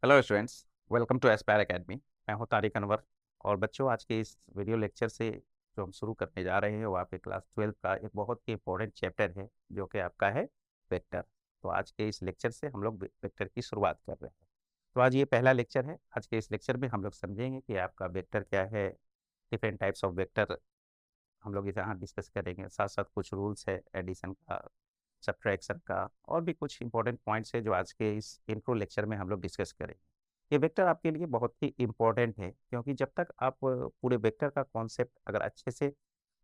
Hello students, welcome to aspire academy. मैं हूं तारिक अनवर। और बच्चों, आज के इस वीडियो लेक्चर से जो हम शुरू करने जा रहे हैं वो आपके क्लास 12 का एक बहुत ही इंपॉर्टेंट चैप्टर है, जो कि आपका है वेक्टर। तो आज के इस लेक्चर से हम लोग वेक्टर की शुरुआत कर रहे हैं। तो आज ये पहला लेक्चर है। आज के इस लेक्चर में हम लोग समझेंगे कि आपका वेक्टर क्या है, डिफरेंट टाइप्स ऑफ वेक्टर हम लोग यहाँ डिस्कस करेंगे। साथ साथ कुछ रूल्स है एडिशन का, सब्ट्रैक्शन का, और भी कुछ इंपॉर्टेंट पॉइंट्स है जो आज के इस इंट्रो लेक्चर में हम लोग डिस्कस करेंगे। ये वेक्टर आपके लिए बहुत ही इंपॉर्टेंट है, क्योंकि जब तक आप पूरे वेक्टर का कॉन्सेप्ट अगर अच्छे से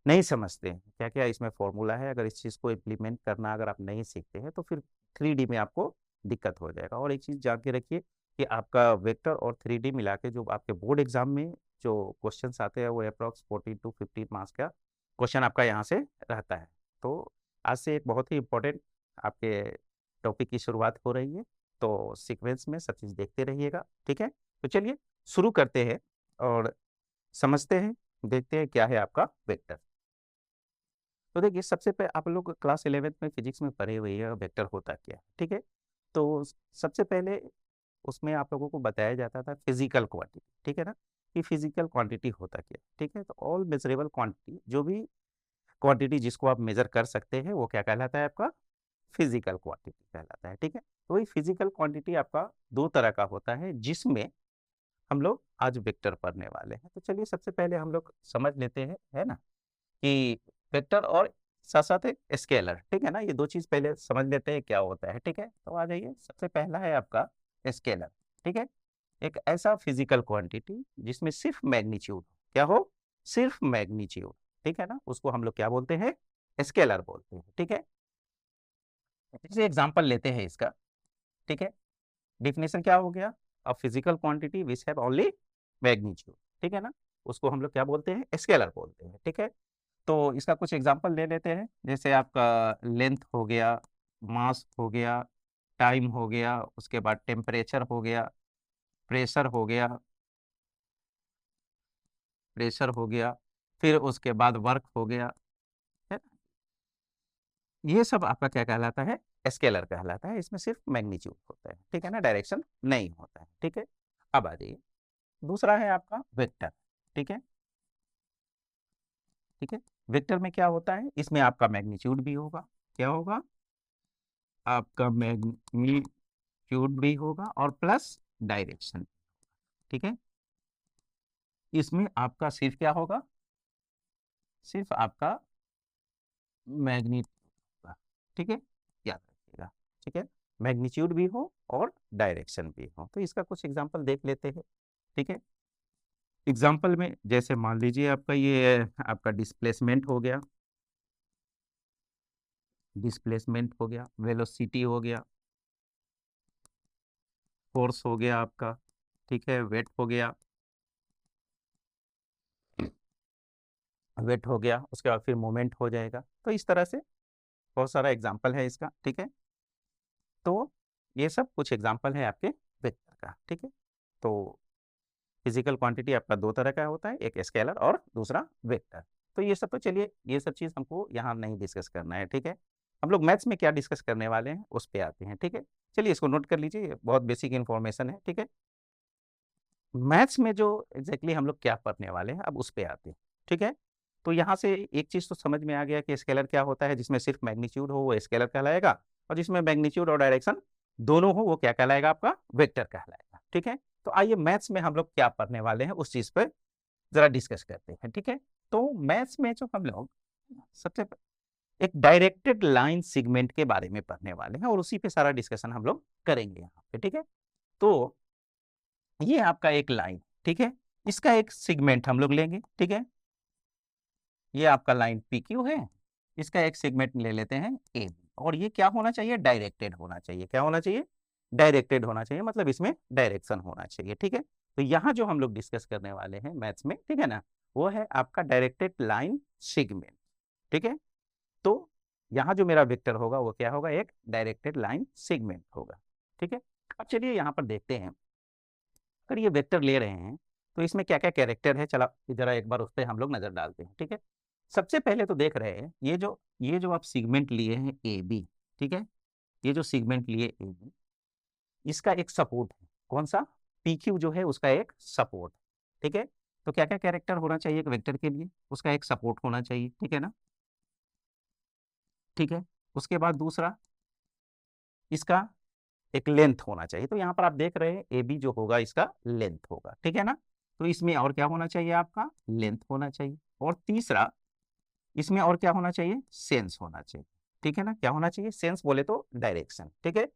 नहीं समझते हैं, क्या क्या इसमें फॉर्मूला है, अगर इस चीज़ को इम्प्लीमेंट करना अगर आप नहीं सीखते हैं, तो फिर 3D में आपको दिक्कत हो जाएगा। और एक चीज़ जान के रखिए कि आपका वेक्टर और 3D मिला के जो आपके बोर्ड एग्जाम में जो क्वेश्चन आते हैं वो अप्रॉक्स 14 to 15 मार्क्स का क्वेश्चन आपका यहाँ से रहता है। तो आज से एक बहुत ही इंपॉर्टेंट आपके टॉपिक की शुरुआत हो रही है। तो सीक्वेंस में सब चीज़ देखते रहिएगा, ठीक है। तो चलिए शुरू करते हैं और समझते हैं, देखते हैं क्या है आपका वेक्टर। तो देखिए, सबसे पहले आप लोग क्लास 11th में फिजिक्स में पढ़े हुए हैं वेक्टर होता क्या है, ठीक है। तो सबसे पहले उसमें आप लोगों को बताया जाता था फिजिकल क्वांटिटी, ठीक है ना, कि फिजिकल क्वांटिटी होता क्या है, ठीक है। तो ऑल मेजरेबल क्वांटिटी, जो भी क्वांटिटी जिसको आप मेजर कर सकते हैं, वो क्या कहलाता है आपका फिजिकल क्वांटिटी कहलाता है, ठीक है। तो वही फिजिकल क्वांटिटी आपका दो तरह का होता है, जिसमें हम लोग आज वेक्टर पढ़ने वाले हैं। तो चलिए सबसे पहले हम लोग समझ लेते हैं, है ना, कि वेक्टर और साथ साथ एक स्केलर, ठीक है ना। ये दो चीज पहले समझ लेते हैं क्या होता है, ठीक है। तो आ जाइए, सबसे पहला है आपका स्केलर, ठीक है। एक ऐसा फिजिकल क्वांटिटी जिसमें सिर्फ मैग्नीट्यूड, क्या हो, सिर्फ मैग्नीट्यूड, ठीक है ना, उसको हम लोग क्या बोलते हैं, स्केलर बोलते हैं, ठीक है। जैसे एग्जांपल लेते हैं इसका, ठीक है। डिफिनेशन क्या हो गया, a physical quantity which have only magnitude, ठीक है ना, उसको हम लोग क्या बोलते हैं, स्केलर बोलते हैं, ठीक है। तो इसका कुछ एग्जांपल ले लेते हैं। जैसे आपका लेंथ हो गया, मास हो गया, टाइम हो गया, उसके बाद टेम्परेचर हो गया, प्रेशर हो गया, फिर उसके बाद वर्क हो गया, है ना? ये सब आपका क्या कहलाता है, स्केलर कहलाता है। इसमें सिर्फ मैग्नीट्यूड होता है, ठीक है ना, डायरेक्शन नहीं होता है, ठीक है। अब आ जाइए, दूसरा है आपका वेक्टर, ठीक है, ठीक है। वेक्टर में क्या होता है, इसमें आपका मैग्नीट्यूड भी होगा, क्या होगा, आपका मैग्नीट्यूड भी होगा और प्लस डायरेक्शन, ठीक है। इसमें आपका सिर्फ क्या होगा, सिर्फ आपका मैग्नीट्यूड, ठीक है, याद रखिएगा, ठीक है। मैग्नीट्यूड भी हो और डायरेक्शन भी हो। तो इसका कुछ एग्जांपल देख लेते हैं, ठीक है। एग्जांपल में जैसे मान लीजिए आपका ये आपका डिस्प्लेसमेंट हो गया, वेलोसिटी हो गया, फोर्स हो गया आपका, ठीक है, वेट हो गया, उसके बाद फिर मोमेंट हो जाएगा। तो इस तरह से बहुत सारा एग्जांपल है इसका, ठीक है। तो ये सब कुछ एग्जांपल है आपके वेक्टर का, ठीक है। तो फिजिकल क्वांटिटी आपका दो तरह का होता है, एक स्केलर और दूसरा वेक्टर। तो ये सब तो चलिए, ये सब चीज़ हमको यहाँ नहीं डिस्कस करना है, ठीक है। हम लोग मैथ्स में क्या डिस्कस करने वाले हैं उस पर आते हैं, ठीक है। चलिए इसको नोट कर लीजिए, ये बहुत बेसिक इन्फॉर्मेशन है, ठीक है। मैथ्स में जो एग्जैक्टली हम लोग क्या पढ़ने वाले हैं, अब उस पर आते हैं, ठीक है। तो यहाँ से एक चीज़ तो समझ में आ गया कि स्केलर क्या होता है, जिसमें सिर्फ मैग्नीट्यूड हो वो स्केलर कहलाएगा, और जिसमें मैग्नीट्यूड और डायरेक्शन दोनों हो वो क्या कहलाएगा, आपका वेक्टर कहलाएगा, ठीक है। तो आइए मैथ्स में हम लोग क्या पढ़ने वाले हैं उस चीज़ पर जरा डिस्कस करते हैं, ठीक है। तो मैथ्स में जो हम लोग सबसे एक डायरेक्टेड लाइन सेगमेंट के बारे में पढ़ने वाले हैं, और उसी पे सारा डिस्कशन हम लोग करेंगे यहाँ पे, ठीक है। तो ये आपका एक लाइन, ठीक है, इसका एक सेगमेंट हम लोग लेंगे, ठीक है। ये आपका लाइन पी क्यू है, इसका एक सेगमेंट ले लेते हैं ए बी, और ये क्या होना चाहिए, डायरेक्टेड होना चाहिए, क्या होना चाहिए, डायरेक्टेड होना चाहिए, मतलब इसमें डायरेक्शन होना चाहिए, ठीक है। तो यहाँ जो हम लोग डिस्कस करने वाले हैं मैथ्स में, ठीक है ना, वो है आपका डायरेक्टेड लाइन सेगमेंट, ठीक है। तो यहाँ जो मेरा वेक्टर होगा वो क्या होगा, एक डायरेक्टेड लाइन सेगमेंट होगा, ठीक है। अब चलिए यहाँ पर देखते हैं, अगर ये वेक्टर ले रहे हैं तो इसमें क्या क्या कैरेक्टर है, चला जरा एक बार उस पर हम लोग नजर डालते हैं, ठीक है। सबसे पहले तो देख रहे हैं ये जो आप सेगमेंट लिए हैं ए बी, ठीक है, ये जो सेगमेंट लिए ए बी, इसका एक सपोर्ट है, कौन सा, पी क्यू जो है उसका एक सपोर्ट, ठीक है। तो क्या क्या कैरेक्टर होना चाहिए एक वेक्टर के लिए, उसका एक सपोर्ट होना चाहिए, ठीक है ना, ठीक है। उसके बाद दूसरा इसका एक लेंथ होना चाहिए, तो यहाँ पर आप देख रहे हैं ए बी जो होगा इसका लेंथ होगा, ठीक है ना। तो इसमें और क्या होना चाहिए, आपका लेंथ होना चाहिए। और तीसरा इसमें और क्या होना चाहिए, सेंस होना चाहिए, ठीक है ना। क्या होना चाहिए, सेंस बोले तो डायरेक्शन, ठीक है।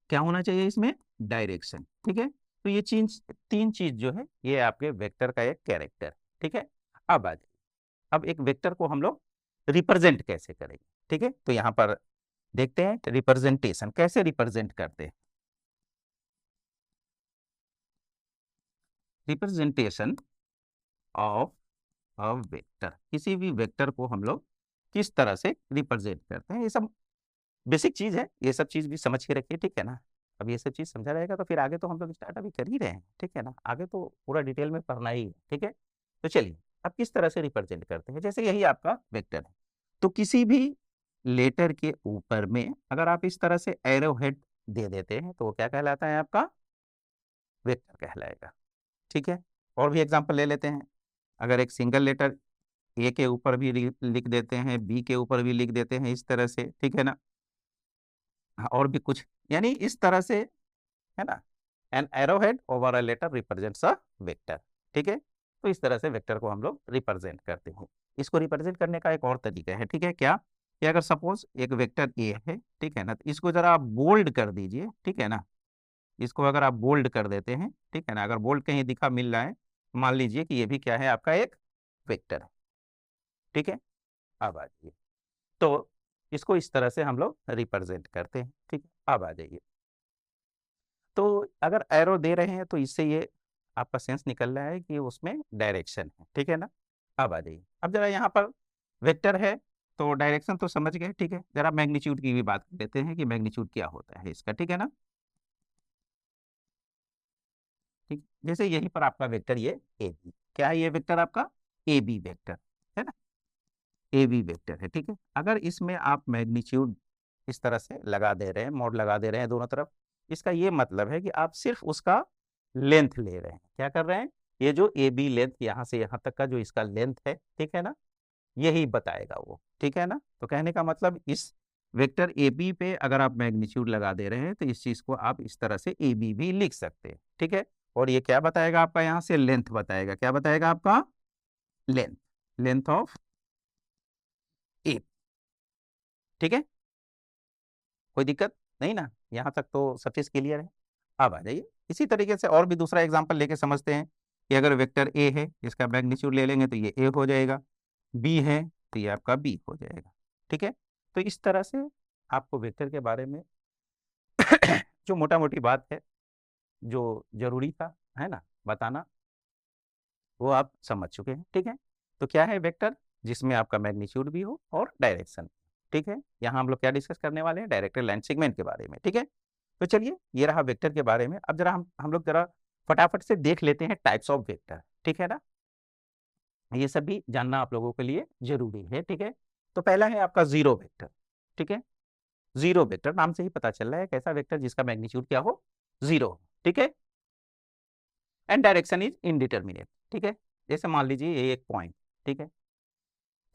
क्या होना चाहिए इसमें, डायरेक्शन, ठीक है। तो ये तीन चीज जो है ये आपके वेक्टर का एक कैरेक्टर, ठीक है। अब आ जाइए, अब एक वेक्टर को हम लोग रिप्रेजेंट कैसे करेंगे, ठीक है। तो यहाँ पर देखते हैं रिप्रेजेंटेशन कैसे रिप्रेजेंट करते हैं। रिप्रेजेंटेशन ऑफ अ वेक्टर, किसी भी वेक्टर को हम लोग किस तरह से रिप्रेजेंट करते हैं, ये सब बेसिक चीज है, ये सब चीज भी समझ के रखिए, ठीक है ना। अब ये सब चीज समझा रहेगा तो फिर आगे तो हम लोग स्टार्ट अभी कर ही रहे हैं, ठीक है ना, आगे तो पूरा डिटेल में पढ़ना ही है, ठीक है। तो चलिए अब किस तरह से रिप्रेजेंट करते हैं, जैसे यही आपका वेक्टर है, तो किसी भी लेटर के ऊपर में अगर आप इस तरह से एरो हेड दे देते हैं तो वो क्या कहलाता है, आपका वेक्टर कहलाएगा, ठीक है। और भी एग्जांपल ले लेते हैं, अगर एक सिंगल लेटर ए के ऊपर भी लिख देते हैं, बी के ऊपर भी लिख देते हैं इस तरह से, ठीक है ना। हाँ, और भी कुछ, यानी इस तरह से, है ना। An arrowhead over a letter represents a vector, ठीक है। तो इस तरह से वेक्टर को हम लोग रिप्रेजेंट करते हैं। इसको रिप्रेजेंट करने का एक और तरीका है, ठीक है, क्या कि अगर सपोज एक वेक्टर ए है, ठीक है ना, तो इसको जरा आप बोल्ड कर दीजिए, ठीक है ना। इसको अगर आप बोल्ड कर देते हैं, ठीक है ना, अगर बोल्ड कहीं दिखा मिल रहा है, मान लीजिए कि ये भी क्या है, आपका एक वेक्टर है, ठीक है। अब आ जाइए, तो इसको इस तरह से हम लोग रिप्रेजेंट करते हैं, ठीक है। अब आ जाइए, तो अगर एरो दे रहे हैं तो इससे ये आपका सेंस निकल रहा है कि उसमें डायरेक्शन है, ठीक है ना। अब आ जाइए, अब जरा यहाँ पर वेक्टर है तो डायरेक्शन तो समझ गए, ठीक है। जरा मैग्नीट्यूड की भी बात कर लेते हैं कि मैग्नीट्यूड क्या होता है इसका, ठीक है ना। ठीक, जैसे यहीं पर आपका वेक्टर ये ए बी, क्या है ये वेक्टर आपका ए बी वेक्टर, है ना, ए बी वेक्टर है, ठीक है। अगर इसमें आप मैग्नीट्यूड इस तरह से लगा दे रहे हैं, मोड लगा दे रहे हैं दोनों तरफ, इसका ये मतलब है कि आप सिर्फ उसका लेंथ ले रहे हैं, क्या कर रहे हैं, ये जो ए बी लेंथ यहाँ से यहाँ तक का जो इसका लेंथ है, ठीक है ना, यही बताएगा वो, ठीक है ना। तो कहने का मतलब इस वेक्टर ए बी पे अगर आप मैग्नीट्यूड लगा दे रहे हैं तो इस चीज को आप इस तरह से ए बी भी लिख सकते हैं, ठीक है। और ये क्या बताएगा आपका, यहाँ से लेंथ बताएगा, क्या बताएगा आपका, लेंथ, लेंथ ऑफ ए, ठीक है। कोई दिक्कत नहीं ना, यहाँ तक तो सब चीज क्लियर है। अब आ जाइए, इसी तरीके से और भी दूसरा एग्जांपल लेके समझते हैं कि अगर वेक्टर ए है, इसका मैग्नीट्यूड ले लेंगे तो ये ए हो जाएगा, बी है तो ये आपका बी हो जाएगा, ठीक है। तो इस तरह से आपको वेक्टर के बारे में जो मोटा मोटी बात है, जो जरूरी था, है ना, बताना, वो आप समझ चुके हैं, ठीक है। तो क्या है वेक्टर, जिसमें आपका मैग्नीट्यूड भी हो और डायरेक्शन, ठीक है। यहाँ हम लोग क्या डिस्कस करने वाले हैं, डायरेक्टर लाइन सेगमेंट के बारे में, ठीक है। तो चलिए ये रहा वेक्टर के बारे में। अब जरा हम लोग जरा फटाफट से देख लेते हैं टाइप्स ऑफ वेक्टर, ठीक है ना। ये सब भी जानना आप लोगों के लिए जरूरी है, ठीक है। तो पहला है आपका जीरो वेक्टर, ठीक है। जीरो वेक्टर नाम से ही पता चल रहा है, कैसा वेक्टर जिसका मैग्नीट्यूड क्या हो, जीरो, ठीक है। एंड डायरेक्शन इज इनडिटर्मिनेट, ठीक है। जैसे मान लीजिए ये एक पॉइंट, ठीक है,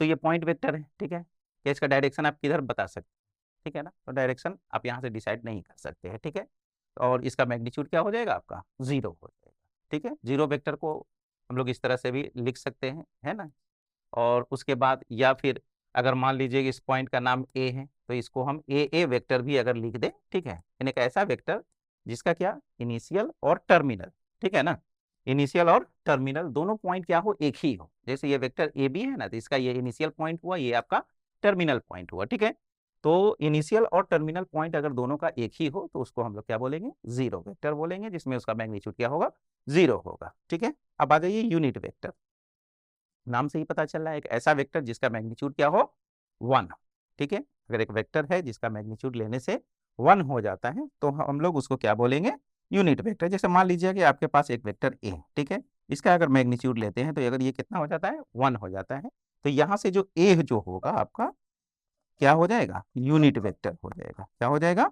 तो ये पॉइंट वेक्टर है, ठीक है। क्या इसका डायरेक्शन आप किधर बता सकते हैं, ठीक है ना। तो डायरेक्शन आप यहाँ से डिसाइड नहीं कर सकते हैं, ठीक है। और इसका मैग्नीट्यूड क्या हो जाएगा, आपका जीरो हो जाएगा, ठीक है। जीरो वेक्टर को हम लोग इस तरह से भी लिख सकते हैं, है ना। और उसके बाद या फिर अगर मान लीजिए कि इस पॉइंट का नाम ए है तो इसको हम ए वेक्टर भी अगर लिख दें, ठीक है, यानी एक ऐसा वेक्टर जिसका क्या इनिशियल और टर्मिनल, ठीक है ना, इनिशियल और टर्मिनल दोनों पॉइंट क्या हो, एक ही हो। जैसे ये वेक्टर ए बी है ना, तो इसका ये इनिशियल पॉइंट हुआ, ये आपका टर्मिनल पॉइंट हुआ, ठीक है। तो इनिशियल और टर्मिनल पॉइंट अगर दोनों का एक ही हो तो उसको हम लोग क्या बोलेंगे, जीरो वेक्टर बोलेंगे, जिसमें उसका मैग्नीट्यूड क्या होगा, जीरो होगा, ठीक है। अब आ जाइए यूनिट वेक्टर, नाम से ही पता चल रहा है एक ऐसा वेक्टर जिसका मैग्नीट्यूड क्या हो, वन, ठीक है। अगर एक वेक्टर है जिसका मैग्नीट्यूड लेने से वन हो जाता है तो हम लोग उसको क्या बोलेंगे, यूनिट वेक्टर। जैसे मान लीजिए कि आपके पास एक वेक्टर ए है, ठीक है, इसका अगर मैग्नीट्यूड लेते हैं तो अगर ये कितना हो जाता है, वन हो जाता है, तो यहाँ से जो ए जो होगा आपका क्या हो जाएगा, यूनिट वेक्टर हो जाएगा, क्या हो जाएगा,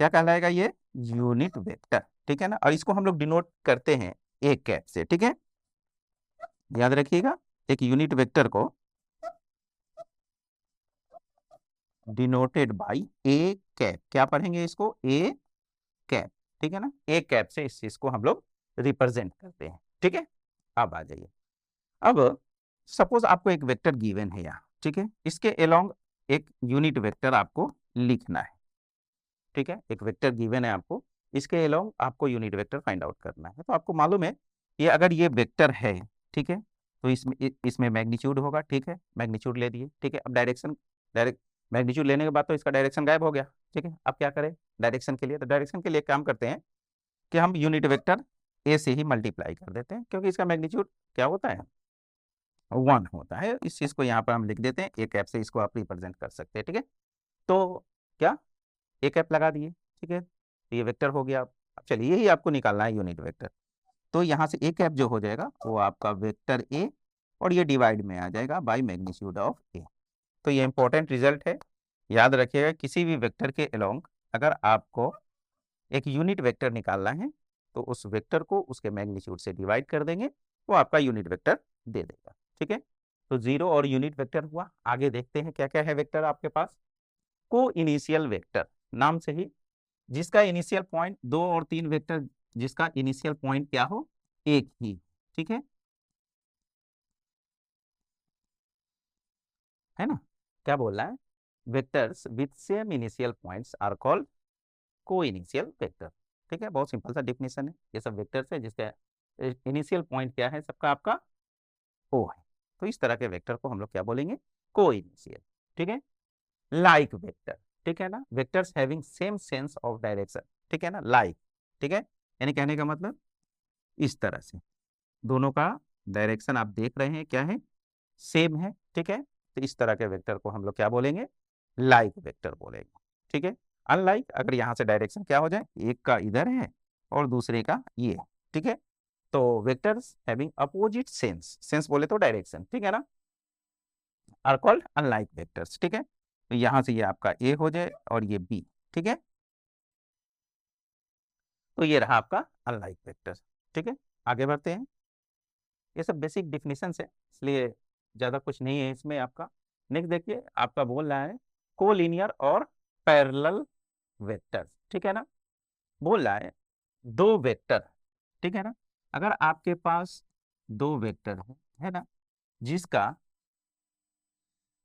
क्या कहलाएगा ये, यूनिट वेक्टर, ठीक है ना। और इसको हम लोग डिनोट करते हैं ए कैप से, ठीक है, याद रखिएगा। एक यूनिट वेक्टर को डिनोटेड बाई ए कैप, क्या पढ़ेंगे इसको, ए कैप, ठीक है ना। ए कैप से इस चीज को हम लोग रिप्रेजेंट करते हैं, ठीक है। अब आ जाइए, अब सपोज आपको एक वेक्टर गिवन है यहाँ, ठीक है, इसके अलोंग एक यूनिट वेक्टर आपको लिखना है, ठीक है। एक वेक्टर गिवन है आपको, इसके अलोंग आपको यूनिट वेक्टर फाइंड आउट करना है। तो आपको मालूम है ये अगर ये वेक्टर है, ठीक है, तो इसमें मैग्नीट्यूड होगा, ठीक है, मैग्नीट्यूड ले दिए, ठीक है। अब डायरेक्शन, डायरेक्ट मैग्नीट्यूड लेने के बाद तो इसका डायरेक्शन गायब हो गया, ठीक है। अब क्या करें डायरेक्शन के लिए, तो डायरेक्शन के लिए काम करते हैं कि हम यूनिट वेक्टर ए से ही मल्टीप्लाई कर देते हैं, क्योंकि इसका मैग्नीट्यूड क्या होता है, 1 होता है। इस चीज को यहाँ पर हम लिख देते हैं, ए कैप से इसको आप रिप्रेजेंट कर सकते हैं, ठीक है। तो क्या ए कैप लगा दिए, ठीक है, तो ये वेक्टर हो गया। अब चलिए यही आपको निकालना है यूनिट वेक्टर, तो यहाँ से ए कैप जो हो जाएगा वो आपका वेक्टर ए, और ये डिवाइड में आ जाएगा बाय मैग्नीट्यूड ऑफ ए। तो ये इंपॉर्टेंट रिजल्ट है, याद रखिएगा। किसी भी वेक्टर के अलोंग अगर आपको एक यूनिट वेक्टर निकालना है तो उस वेक्टर को उसके मैग्नीट्यूड से डिवाइड कर देंगे, वो आपका यूनिट वेक्टर दे देगा, ठीक है। तो जीरो और यूनिट वेक्टर हुआ। आगे देखते हैं क्या क्या है वेक्टर आपके पास। को इनिशियल वेक्टर, नाम से ही, जिसका इनिशियल पॉइंट 2 और 3 वेक्टर, जिसका इनिशियल पॉइंट क्या हो, एक ही, ठीक है ना। क्या बोल रहा है, vectors with same initial points are called coinitial vector, ठीक है। बहुत सिंपल सा डिफिनेशन है, ये सब वेक्टर्स है जिसका इनिशियल पॉइंट क्या है, सबका आपका ओ है। तो इस तरह के वेक्टर को हम लोग क्या बोलेंगे, को इनिशियल, ठीक है। लाइक वेक्टर, ठीक है ना, vectors having same sense of direction, ठीक है ना, लाइक, ठीक है, यानी कहने का मतलब इस तरह से दोनों का डायरेक्शन आप देख रहे हैं क्या है, सेम है, ठीक है। तो इस तरह के वेक्टर को हम लोग क्या बोलेंगे, लाइक वेक्टर बोलेंगे, ठीक है। अनलाइक, अगर यहाँ से डायरेक्शन क्या हो जाए, एक का इधर है और दूसरे का ये, ठीक है। तो vectors having opposite sense, sense बोले तो डायरेक्शन, ठीक है ना, आर कॉल्ड अनलाइक वेक्टर्स, ठीक है। तो यहाँ से ये आपका ए हो जाए और ये बी, ठीक है। तो ये रहा आपका अनलाइक वेक्टर, ठीक है। आगे बढ़ते हैं, ये सब बेसिक डिफिनेशन है, इसलिए ज़्यादा कुछ नहीं है इसमें आपका। नेक्स्ट देखिए, आपका बोल रहा है कोलिनियर और पैरेलल वेक्टर, ठीक है ना। बोल रहा है दो वेक्टर, ठीक है ना, अगर आपके पास दो वेक्टर है ना, जिसका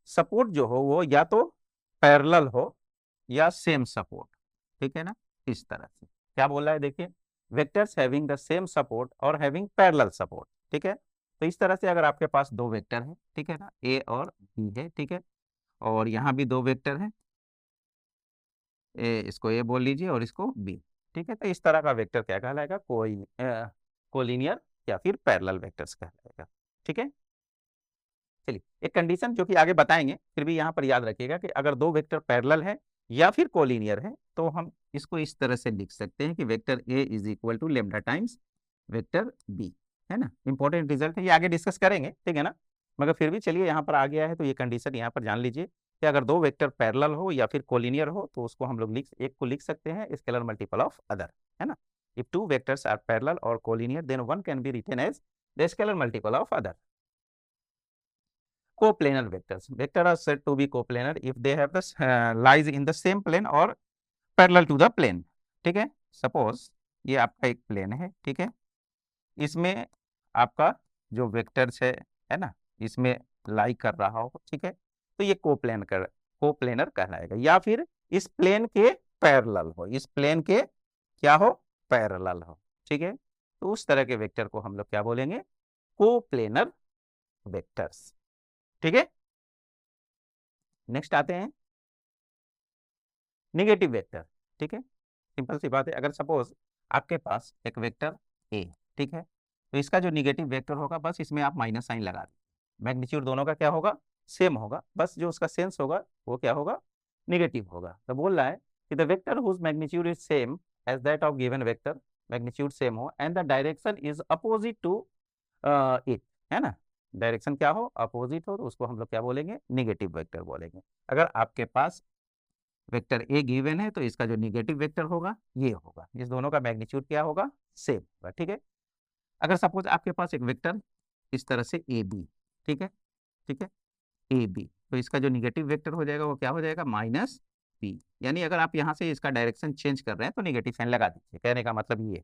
सपोर्ट जो हो वो या तो पैरेलल हो या सेम सपोर्ट, ठीक है ना। इस तरह से क्या बोल रहा है, देखिए, vectors having the same support और हैविंग पैरेलल सपोर्ट, ठीक है। तो इस तरह से अगर आपके पास दो वेक्टर है, ठीक है ना, ए और बी है, ठीक है, और यहाँ भी दो वेक्टर है, ए, इसको ए बोल लीजिए और इसको बी, ठीक है। तो इस तरह का वेक्टर क्या कहलाएगा, कोलिनियर या फिर पैरेलल वेक्टर्स कहलाएगा, ठीक है। चलिए एक कंडीशन जो कि आगे बताएंगे, फिर भी यहाँ पर याद रखिएगा कि अगर दो वेक्टर पैरेलल है या फिर कोलिनियर है तो हम इसको इस तरह से लिख सकते हैं कि vector a is equal to lambda times vector b, है ना। इंपॉर्टेंट रिजल्ट है, ये आगे डिस्कस करेंगे, ठीक है ना। मगर फिर भी चलिए यहाँ पर आ गया है तो ये कंडीशन यहाँ पर जान लीजिए कि अगर दो वेक्टर पैरेलल हो या फिर कोलिनियर हो तो उसको हम लोग एक को लिख सकते हैं स्केलर मल्टीपल ऑफ अदर, है ना। If two vectors are parallel और collinear then one can be written as the scalar multiple of other. coplanar vectors, vector are said to be coplanar if they have the lies in the same plane or parallel to the plane, ठीक है। Suppose ये आपका एक plane है, ठीक है, इसमें आपका जो वेक्टर्स है ना, इसमें लाई कर रहा हो, ठीक है, तो ये कोप्लेनर कहलाएगा, या फिर इस प्लेन के पैरेलल हो, इस प्लेन के क्या हो, पैरेलल हो, ठीक है। तो उस तरह के वेक्टर को हम लोग क्या बोलेंगे, कोप्लेनर वेक्टर्स, ठीक है। नेक्स्ट आते हैं निगेटिव वेक्टर, ठीक है। सिंपल सी बात है, अगर सपोज आपके पास एक वेक्टर ए, ठीक है, तो इसका जो निगेटिव वेक्टर होगा बस इसमें आप माइनस साइन लगा दें, मैग्नीट्यूड दोनों का क्या होगा, सेम होगा, बस जो उसका सेंस होगा वो क्या होगा, निगेटिव होगा। तो बोल रहा है कि the vector whose magnitude is same as that of given vector, magnitude same हो and the direction is opposite to it, है ना, डायरेक्शन क्या हो, अपोजिट हो, तो उसको हम लोग क्या बोलेंगे, निगेटिव वेक्टर बोलेंगे। अगर आपके पास वेक्टर ए गिवन है तो इसका जो निगेटिव वेक्टर होगा ये होगा, इस दोनों का मैग्नीट्यूड क्या होगा, सेम होगा। ठीक है, अगर सपोज आपके पास एक वेक्टर इस तरह से ए बी, ठीक है, ठीक है, ए बी, तो इसका जो निगेटिव वेक्टर हो जाएगा वो क्या हो जाएगा, माइनस बी। यानी अगर आप यहाँ से इसका डायरेक्शन चेंज कर रहे हैं तो निगेटिव साइन लगा दीजिए, कहने का मतलब ये है।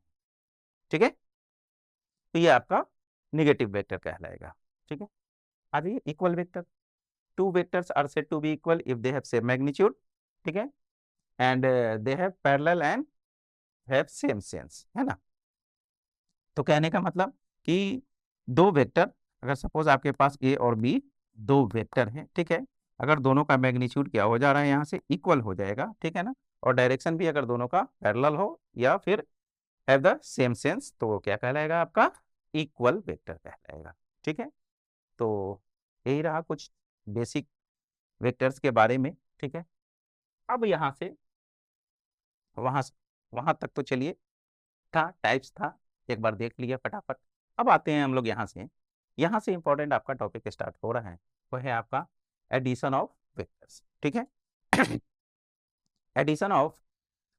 ठीक है, तो ये आपका निगेटिव वेक्टर कहलाएगा। ठीक है, आ जाइए equal vector. Two vectors are said to be equal if they have same magnitude, ठीक है, and they have parallel and have same sense, है ना। तो कहने का मतलब कि दो वेक्टर, अगर सपोज आपके पास ए और बी दो वेक्टर हैं, ठीक है, अगर दोनों का मैग्नीट्यूड क्या हो जा रहा है यहाँ से इक्वल हो जाएगा, ठीक है ना, और डायरेक्शन भी अगर दोनों का पैरेलल हो या फिर हैव द सेम सेंस, तो वो क्या कहलाएगा, आपका इक्वल वेक्टर कहलाएगा। ठीक है, तो यही रहा कुछ बेसिक वेक्टर्स के बारे में। ठीक है, अब यहाँ से वहां वहां तक तो चलिए था, टाइप्स था, एक बार देख लिया फटाफट। अब आते हैं हम लोग यहाँ से इंपॉर्टेंट आपका टॉपिक स्टार्ट हो रहा है, वो है आपका एडिशन ऑफ वेक्टर्स। ठीक है, एडिशन ऑफ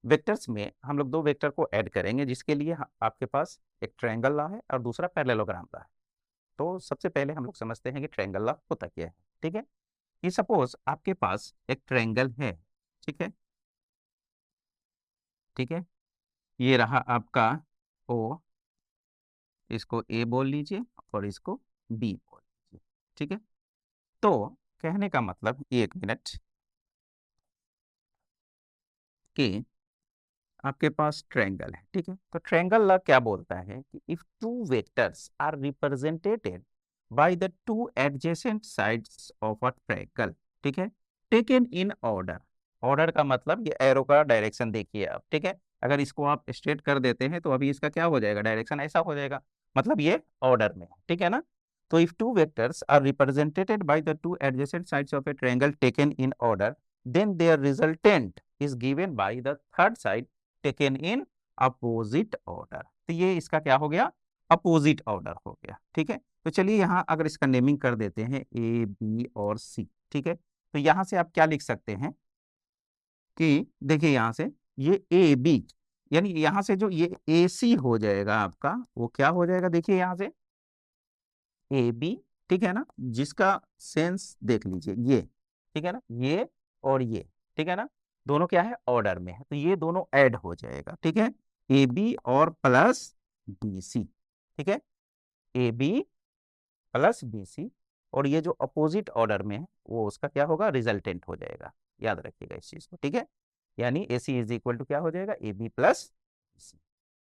वेक्टर्स में हम लोग दो वेक्टर को ऐड करेंगे, जिसके लिए आपके पास एक ट्रायंगल लॉ है और दूसरा पैरेललोग्राम लॉ है। तो सबसे पहले हम लोग समझते हैं कि ट्रायंगल लॉ होता क्या है। ठीक है, ये सपोज आपके पास एक ट्रायंगल है, ठीक है, ठीक है, ये रहा आपका ओ, इसको ए बोल लीजिए और इसको बी बोल लीजिए। ठीक है, तो कहने का मतलब, एक मिनट, कि आपके पास ट्रायंगल है, ठीक है, तो ट्रायंगल लॉ क्या बोलता है कि if two vectors are represented by the two adjacent sides of a triangle, ठीक है, टेकन इन ऑर्डर। ऑर्डर का मतलब ये एरो का डायरेक्शन देखिए आप, ठीक है, अगर इसको आप स्ट्रेट कर देते हैं तो अभी इसका क्या हो जाएगा, डायरेक्शन ऐसा हो जाएगा, मतलब ये ऑर्डर में है। ठीक है ना, तो if two vectors are represented by the two adjacent sides of a triangle taken in order, then their resultant is given by the third side taken in opposite order. तो ये इसका क्या हो गया, अपोजिट ऑर्डर हो गया। ठीक है, तो चलिए यहाँ अगर इसका नेमिंग कर देते हैं ए बी और सी, ठीक है, तो यहाँ से आप क्या लिख सकते हैं कि देखिए यहाँ से ये ए बी, यानी यहाँ से जो ये ए सी हो जाएगा आपका, वो क्या हो जाएगा, देखिए यहाँ से ए बी, ठीक है ना, जिसका सेंस देख लीजिए ये, ठीक है ना, ये और ये, ठीक है ना, दोनों क्या है, ऑर्डर में है, तो ये दोनों ऐड हो जाएगा। ठीक है, ए बी और प्लस बी सी, ठीक है, A B plus B C, और ये जो अपोजिट ऑर्डर में है वो उसका क्या होगा, रिजल्टेंट हो जाएगा। याद रखिएगा इस चीज को। ठीक है, यानी ए सी इज इक्वल टू क्या हो जाएगा, ए बी प्लस सी।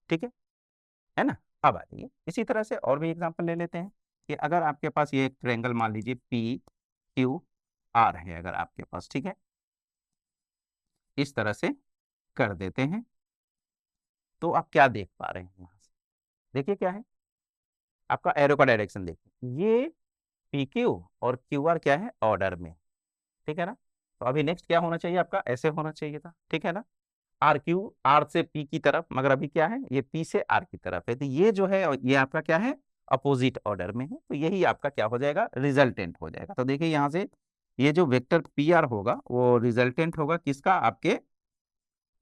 ठीक है ना। अब आ जाइए इसी तरह से और भी एग्जांपल ले लेते हैं कि अगर आपके पास ये एक ट्रायंगल मान लीजिए पी क्यू आर है अगर आपके पास, ठीक है, इस तरह से कर देते हैं, तो आप क्या देख पा रहे हैं यहाँ से, देखिए क्या है, आपका एरो का डायरेक्शन देखिए, ये पी क्यू और क्यू आर क्या है, ऑर्डर में। ठीक है ना, तो अभी नेक्स्ट क्या होना चाहिए आपका, ऐसे होना चाहिए था। ठीक है ना, आर क्यू आर से पी की तरफ, मगर अभी क्या है, ये पी से आर की तरफ है, तो ये जो है ये आपका क्या है, अपोजिट ऑर्डर में है, तो यही आपका क्या हो जाएगा, रिजल्टेंट हो जाएगा। तो देखिए यहाँ से ये जो वेक्टर पी आर होगा वो रिजल्टेंट होगा किसका, आपके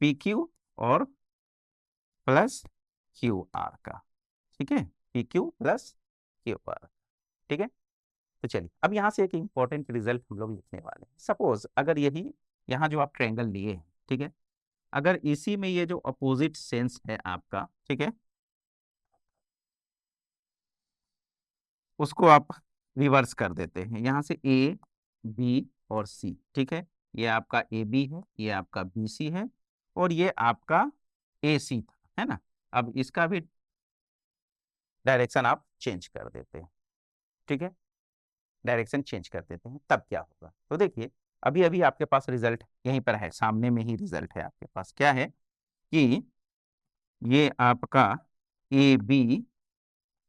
पी क्यू और प्लस क्यू आर का। ठीक है, P Q plus Q R. ठीक है, तो चलिए अब यहाँ से एक इंपॉर्टेंट रिजल्ट हम लोग लिखने वाले हैं। सपोज अगर यही यहाँ जो आप ट्रायंगल लिए हैं, ठीक है, अगर इसी में ये जो अपोजिट सेंस है आपका, ठीक है, उसको आप रिवर्स कर देते हैं, यहाँ से ए बी और सी, ठीक है, ये आपका ए बी है, ये आपका बी सी है, और ये आपका ए सी था, है ना। अब इसका भी डायरेक्शन आप चेंज कर देते हैं, ठीक है, डायरेक्शन चेंज कर देते हैं, तब क्या होगा, तो देखिए अभी अभी आपके पास रिजल्ट यहीं पर है, सामने में ही रिजल्ट है आपके पास, क्या है कि ये आपका ए बी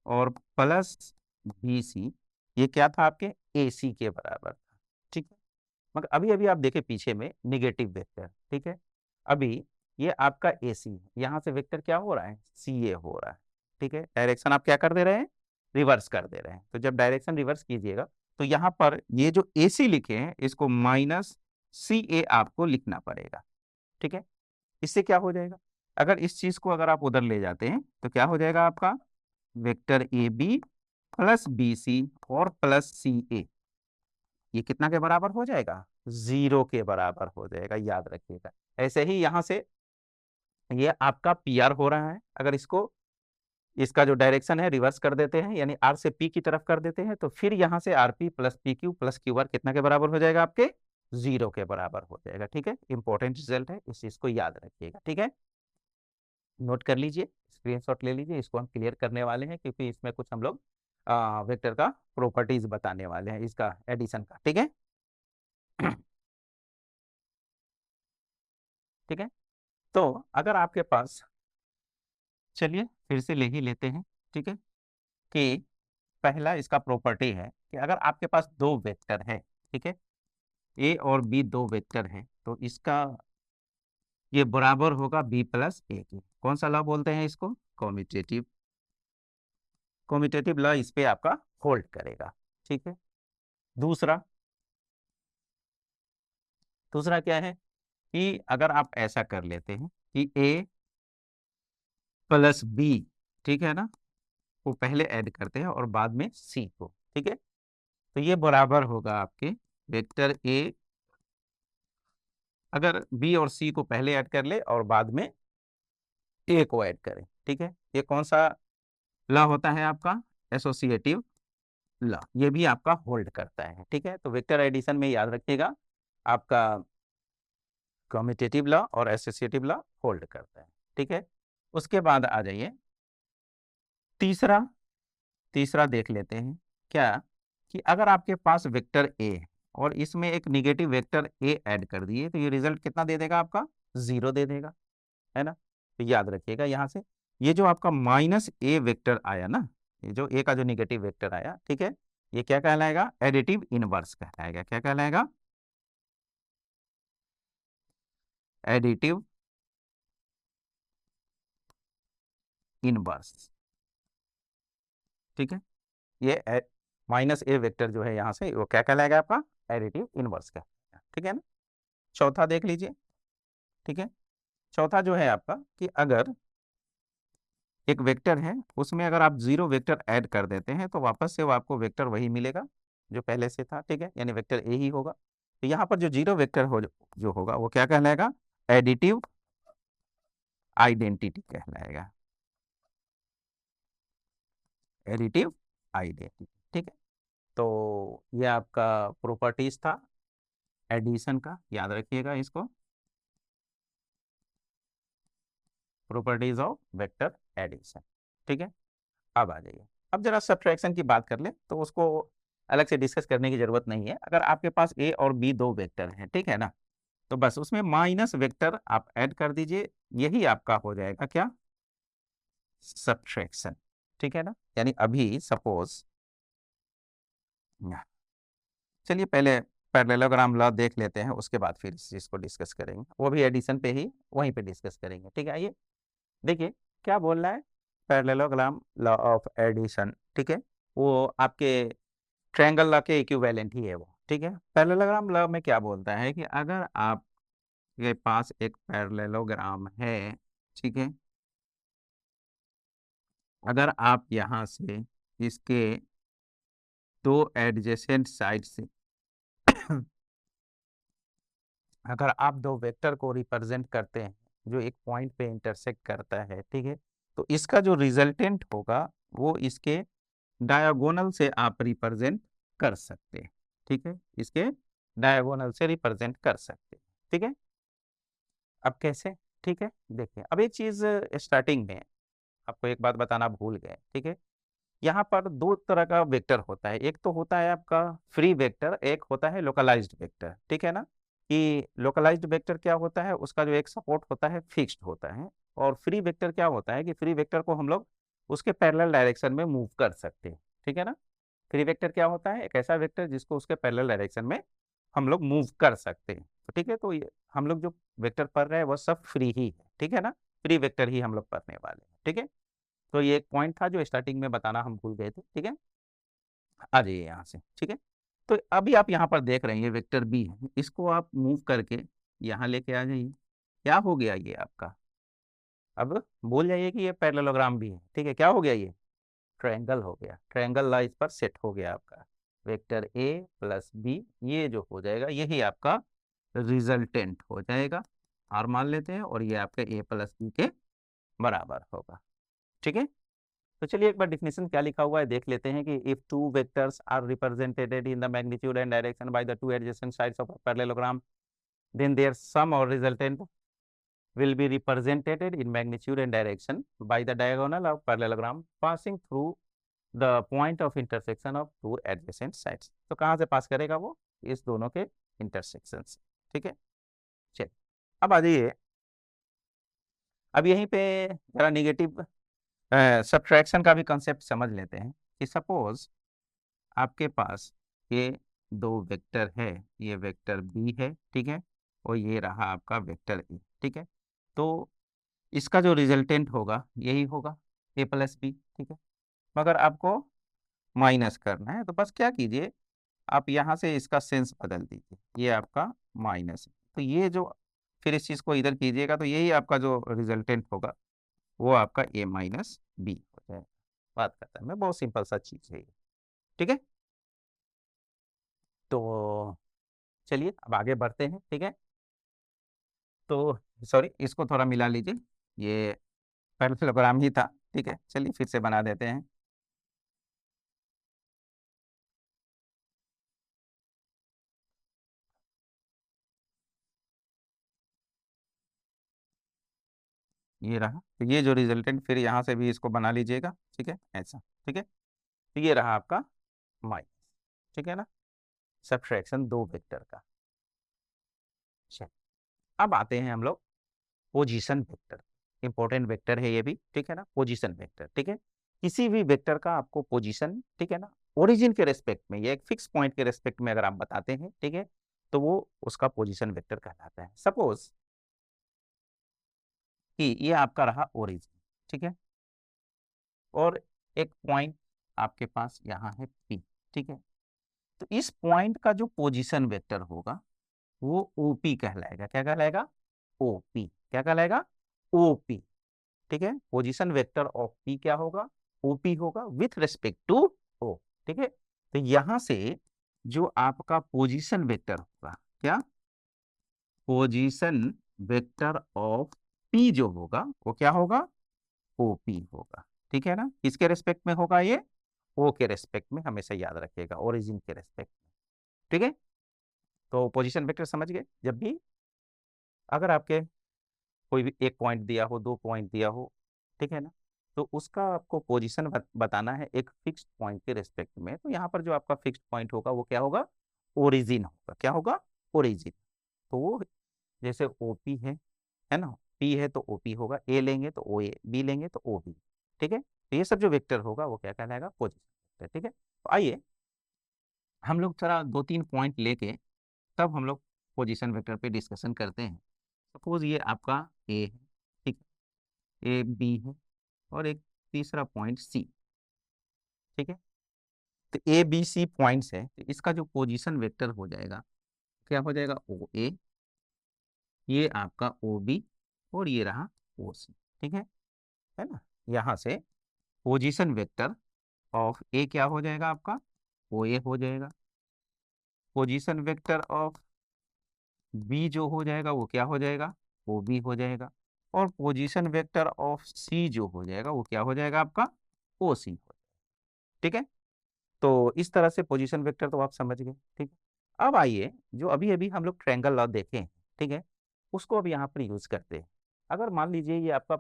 और प्लस बी सी, ये क्या था, आपके ए सी के बराबर था। ठीक है, मगर अभी अभी आप देखें पीछे में निगेटिव वेक्टर, ठीक है, अभी ये आपका ए सी है, यहाँ से वेक्टर क्या हो रहा है, सी ए हो रहा है। ठीक है, डायरेक्शन आप क्या कर दे रहे हैं, रिवर्स कर दे रहे हैं। तो जब डायरेक्शन रिवर्स कीजिएगा तो यहाँ पर ये जो ए सी लिखे हैं इसको माइनस CA आपको लिखना पड़ेगा। ठीक है, इससे क्या हो जाएगा, अगर इस चीज को अगर आप उधर ले जाते हैं तो क्या हो जाएगा आपका वेक्टर AB प्लस BC और प्लस CA, ये कितना के बराबर हो जाएगा, 0 के बराबर हो जाएगा, याद रखिएगा। ऐसे ही यहां से ये आपका PR हो रहा है, अगर इसको इसका जो डायरेक्शन है रिवर्स कर देते हैं, यानी R से P की तरफ कर देते हैं, तो फिर यहां से RP plus PQ plus QR कितना के बराबर हो जाएगा, आपके 0 के बराबर हो जाएगा। ठीक है, इंपॉर्टेंट रिजल्ट है, इस चीज को याद रखिएगा। ठीक है, नोट कर लीजिए, स्क्रीनशॉट ले लीजिए, इसको हम क्लियर करने वाले हैं क्योंकि इसमें कुछ हम लोग वेक्टर का प्रॉपर्टीज बताने वाले हैं, इसका एडिशन का। ठीक है, ठीक है, तो अगर आपके पास, चलिए फिर से ले ही लेते हैं। ठीक है, कि पहला इसका प्रॉपर्टी है कि अगर आपके पास दो वेक्टर है, ठीक है, A और B दो वेक्टर है, तो इसका ये बराबर होगा B प्लस A के। कौन सा लॉ बोलते हैं इसको, कॉम्यूटेटिव। कॉम्यूटेटिव लॉ इस पे आपका होल्ड करेगा। ठीक है, दूसरा दूसरा क्या है कि अगर आप ऐसा कर लेते हैं कि A प्लस B, ठीक है ना, वो पहले ऐड करते हैं और बाद में C को। ठीक है, तो ये बराबर होगा आपके वेक्टर A, अगर B और C को पहले ऐड कर ले और बाद में A को ऐड करें। ठीक है, ये कौन सा लॉ होता है आपका, एसोसिएटिव लॉ, ये भी आपका होल्ड करता है। ठीक है, तो वेक्टर एडिशन में याद रखिएगा आपका कम्यूटेटिव लॉ और एसोसिएटिव लॉ होल्ड करता है। ठीक है, उसके बाद आ जाइए तीसरा। तीसरा देख लेते हैं क्या, कि अगर आपके पास वेक्टर A है और इसमें एक निगेटिव वेक्टर A ऐड कर दिए, तो ये रिजल्ट कितना दे देगा, आपका 0 दे देगा, है ना। तो याद रखिएगा यहाँ से ये जो आपका -A वेक्टर आया ना, ये जो A का जो निगेटिव वेक्टर आया, ठीक है, ये क्या कहलाएगा, एडिटिव इनवर्स कहलाएगा। क्या कहलाएगा, एडिटिव इनवर्स। ठीक है, ये -A वेक्टर जो है यहाँ से वो क्या कहलाएगा, आपका एडिटिव इनवर्स कहलाएगा। ठीक है ना, चौथा देख लीजिए। ठीक है, चौथा जो है आपका कि अगर एक वेक्टर है उसमें अगर आप 0 वेक्टर ऐड कर देते हैं तो वापस से वो आपको वेक्टर वही मिलेगा जो पहले से था। ठीक है, यानी वेक्टर A ही होगा। तो यहाँ पर जो 0 वेक्टर हो जो होगा वो क्या कहलाएगा, एडिटिव आइडेंटिटी कहलाएगा, एडिटिव आइडेंटिटी। ठीक है, तो ये आपका प्रॉपर्टीज था एडिशन का, याद रखिएगा इसको, प्रॉपर्टीज ऑफ वेक्टर एडिशन। ठीक है, अब आ जाइए, अब जरा सब्ट्रैक्शन की बात कर ले, तो उसको अलग से डिस्कस करने की जरूरत नहीं है। अगर आपके पास A और B दो वेक्टर हैं, ठीक है ना, तो बस उसमें माइनस वेक्टर आप ऐड कर दीजिए, यही आपका हो जाएगा क्या, सब्ट्रैक्शन। ठीक है ना, यानी अभी सपोज, चलिए पहले पैरेललोग्राम लॉ देख लेते हैं, उसके बाद फिर इस चीज को डिस्कस करेंगे, वो भी एडिशन पे ही वहीं पे डिस्कस करेंगे। ठीक है, आइए देखिए क्या बोल रहा है, पैरेललोग्राम लॉ ऑफ एडिशन। ठीक है, वो आपके ट्रायंगल लॉ के इक्विवेलेंट ही है वो। ठीक है, पैरेललोग्राम लॉ में क्या बोलता है कि अगर आपके पास एक पैरेललोग्राम है, ठीक है, अगर आप यहाँ से इसके दो एडजेसेंट साइड से अगर आप दो वेक्टर को रिप्रेजेंट करते हैं जो एक पॉइंट पे इंटरसेक्ट करता है, ठीक है, तो इसका जो रिजल्टेंट होगा वो इसके डायगोनल से आप रिप्रेजेंट कर सकते हैं। ठीक है, इसके डायगोनल से रिप्रेजेंट कर सकते हैं। ठीक है, अब कैसे, ठीक है, देखिए अब एक चीज स्टार्टिंग में आपको एक बात बताना भूल गए। ठीक है, यहाँ पर दो तरह का वेक्टर होता है, एक तो होता है आपका फ्री वेक्टर, एक होता है लोकलाइज्ड वेक्टर। ठीक है ना, कि लोकलाइज्ड वेक्टर क्या होता है, उसका जो एक सपोर्ट होता है फिक्स्ड होता है, और फ्री वेक्टर क्या होता है कि फ्री वेक्टर को हम लोग उसके पैरेलल डायरेक्शन में मूव कर सकते हैं। ठीक है ना, फ्री वेक्टर क्या होता है, एक ऐसा वेक्टर जिसको उसके पैरेलल डायरेक्शन में हम लोग मूव कर सकते हैं। तो ठीक है, तो ये हम लोग जो वेक्टर पढ़ रहे हैं वो सब फ्री ही है। ठीक है ना, फ्री वेक्टर ही हम लोग पढ़ने वाले हैं। ठीक है, तो ये एक पॉइंट था जो स्टार्टिंग में बताना हम भूल गए थे। ठीक है, आ जाइए यहाँ से। ठीक है, तो अभी आप यहाँ पर देख रहे हैं ये वेक्टर बी है, इसको आप मूव करके यहाँ लेके आ जाइए। क्या हो गया ये आपका, अब बोल जाइए कि ये पैरेललोग्राम भी है, ठीक है। क्या हो गया, ये ट्रायंगल हो गया, ट्रायंगल ला इस पर सेट हो गया आपका। वेक्टर ए प्लस बी ये जो हो जाएगा यही आपका रिजल्टेंट हो जाएगा, आर मान लेते हैं, और ये आपके ए प्लस बी के बराबर होगा, ठीक है। तो चलिए एक बार डिफिनेशन क्या लिखा हुआ है देख लेते हैं कि if two vectors are represented in the magnitude and direction by the two adjacent sides of a parallelogram, then their sum और resultant will be represented in magnitude and direction by the diagonal of parallelogram passing through the point of intersection of two adjacent sides। तो कहाँ से पास करेगा वो, इस दोनों के intersection से, ठीक है। चलिए अब आ जाइए, अब यहीं पे जरा निगेटिव सब्ट्रैक्शन का भी कंसेप्ट समझ लेते हैं कि सपोज आपके पास ये दो वेक्टर है, ये वेक्टर बी है, ठीक है, और ये रहा आपका वेक्टर ए, ठीक है। तो इसका जो रिजल्टेंट होगा यही होगा ए प्लस बी, ठीक है। मगर आपको माइनस करना है, तो बस क्या कीजिए, आप यहाँ से इसका सेंस बदल दीजिए, ये आपका माइनस है, तो ये जो फिर इस चीज़ को इधर कीजिएगा तो यही आपका जो रिजल्टेंट होगा वो आपका ए माइनस बी हो जाएगा। बात करता है मैं, बहुत सिंपल सा चीज़ है ये, ठीक है। तो चलिए अब आगे बढ़ते हैं, ठीक है। तो सॉरी, इसको थोड़ा मिला लीजिए, ये पैरेललोग्राम ही था, ठीक है। चलिए फिर से बना देते हैं। ये रहा, तो ये जो रिजल्टेंट फिर यहाँ से भी इसको बना लीजिएगा, ठीक है, ऐसा, ठीक है। तो ये रहा आपका माइनस, ठीक है ना, सब्ट्रैक्शन दो वेक्टर का। चलिए अब आते हैं हम लोग पोजीशन वेक्टर, इंपॉर्टेंट वेक्टर है ये भी, ठीक है ना, पोजीशन वेक्टर, ठीक है। किसी भी वेक्टर का आपको पोजीशन, ठीक है ना, ओरिजिन के रेस्पेक्ट में या एक फिक्स पॉइंट के रेस्पेक्ट में अगर आप बताते हैं, ठीक है, तो वो उसका पोजीशन वेक्टर कहलाता है। सपोज कि ये आपका रहा ओरिजिन, ठीक है, और एक पॉइंट आपके पास यहाँ है पी, ठीक है। तो इस पॉइंट का जो पोजीशन वेक्टर होगा वो ओपी कहलाएगा। क्या कहलाएगा, ओपी। क्या कहलाएगा, ओपी, ठीक है। पोजीशन वेक्टर ऑफ पी क्या होगा, ओपी होगा विथ रिस्पेक्ट टू ओ, ठीक है। तो यहां से जो आपका पोजीशन वेक्टर होगा, क्या, पोजीशन वेक्टर ऑफ पी जो होगा वो क्या होगा, ओपी होगा, ठीक है ना। किसके रेस्पेक्ट में होगा ये, ओ के रेस्पेक्ट में, हमेशा याद रखिएगा, ओरिजिन के रेस्पेक्ट में, ठीक है। तो पोजीशन वेक्टर समझ गए, जब भी अगर आपके कोई भी एक पॉइंट दिया हो, दो पॉइंट दिया हो, ठीक है ना, तो उसका आपको पोजीशन बताना है एक फिक्स्ड पॉइंट के रेस्पेक्ट में, तो यहाँ पर जो आपका फिक्स्ड पॉइंट होगा वो क्या होगा, ओरिजिन होगा। क्या होगा, ओरिजिन। तो वो जैसे ओपी है ना, पी है तो ओपी होगा, ए लेंगे तो ओ ए, बी लेंगे तो ओ बी, ठीक है। तो ये सब जो वेक्टर होगा वो क्या कहलाएगा, पोजीशन वेक्टर, ठीक है। तो आइए हम लोग थोड़ा दो तीन पॉइंट लेके तब हम लोग पोजीशन वेक्टर पे डिस्कशन करते हैं। सपोज ये आपका ए है, ठीक है, ए बी है, और एक तीसरा पॉइंट सी, ठीक है। तो ए बी सी पॉइंट्स है, तो इसका जो पोजीशन वेक्टर हो जाएगा क्या हो जाएगा, ओ ए, ये आपका ओ बी, और ये रहा ओ सी, ठीक है ना। यहाँ से पोजीशन वेक्टर ऑफ ए क्या हो जाएगा आपका, ओ ए हो जाएगा। पोजीशन वेक्टर ऑफ बी जो हो जाएगा वो क्या हो जाएगा, ओ बी हो जाएगा। और पोजीशन वेक्टर ऑफ सी जो हो जाएगा वो क्या हो जाएगा आपका, ओ सी हो जाएगा, ठीक है। तो इस तरह से पोजीशन वेक्टर तो आप समझ गए, ठीक है। अब आइए जो अभी अभी हम लोग ट्रायंगल लॉ देखे हैं, ठीक है, उसको अब यहाँ पर यूज करते हैं। अगर मान लीजिए ये आपका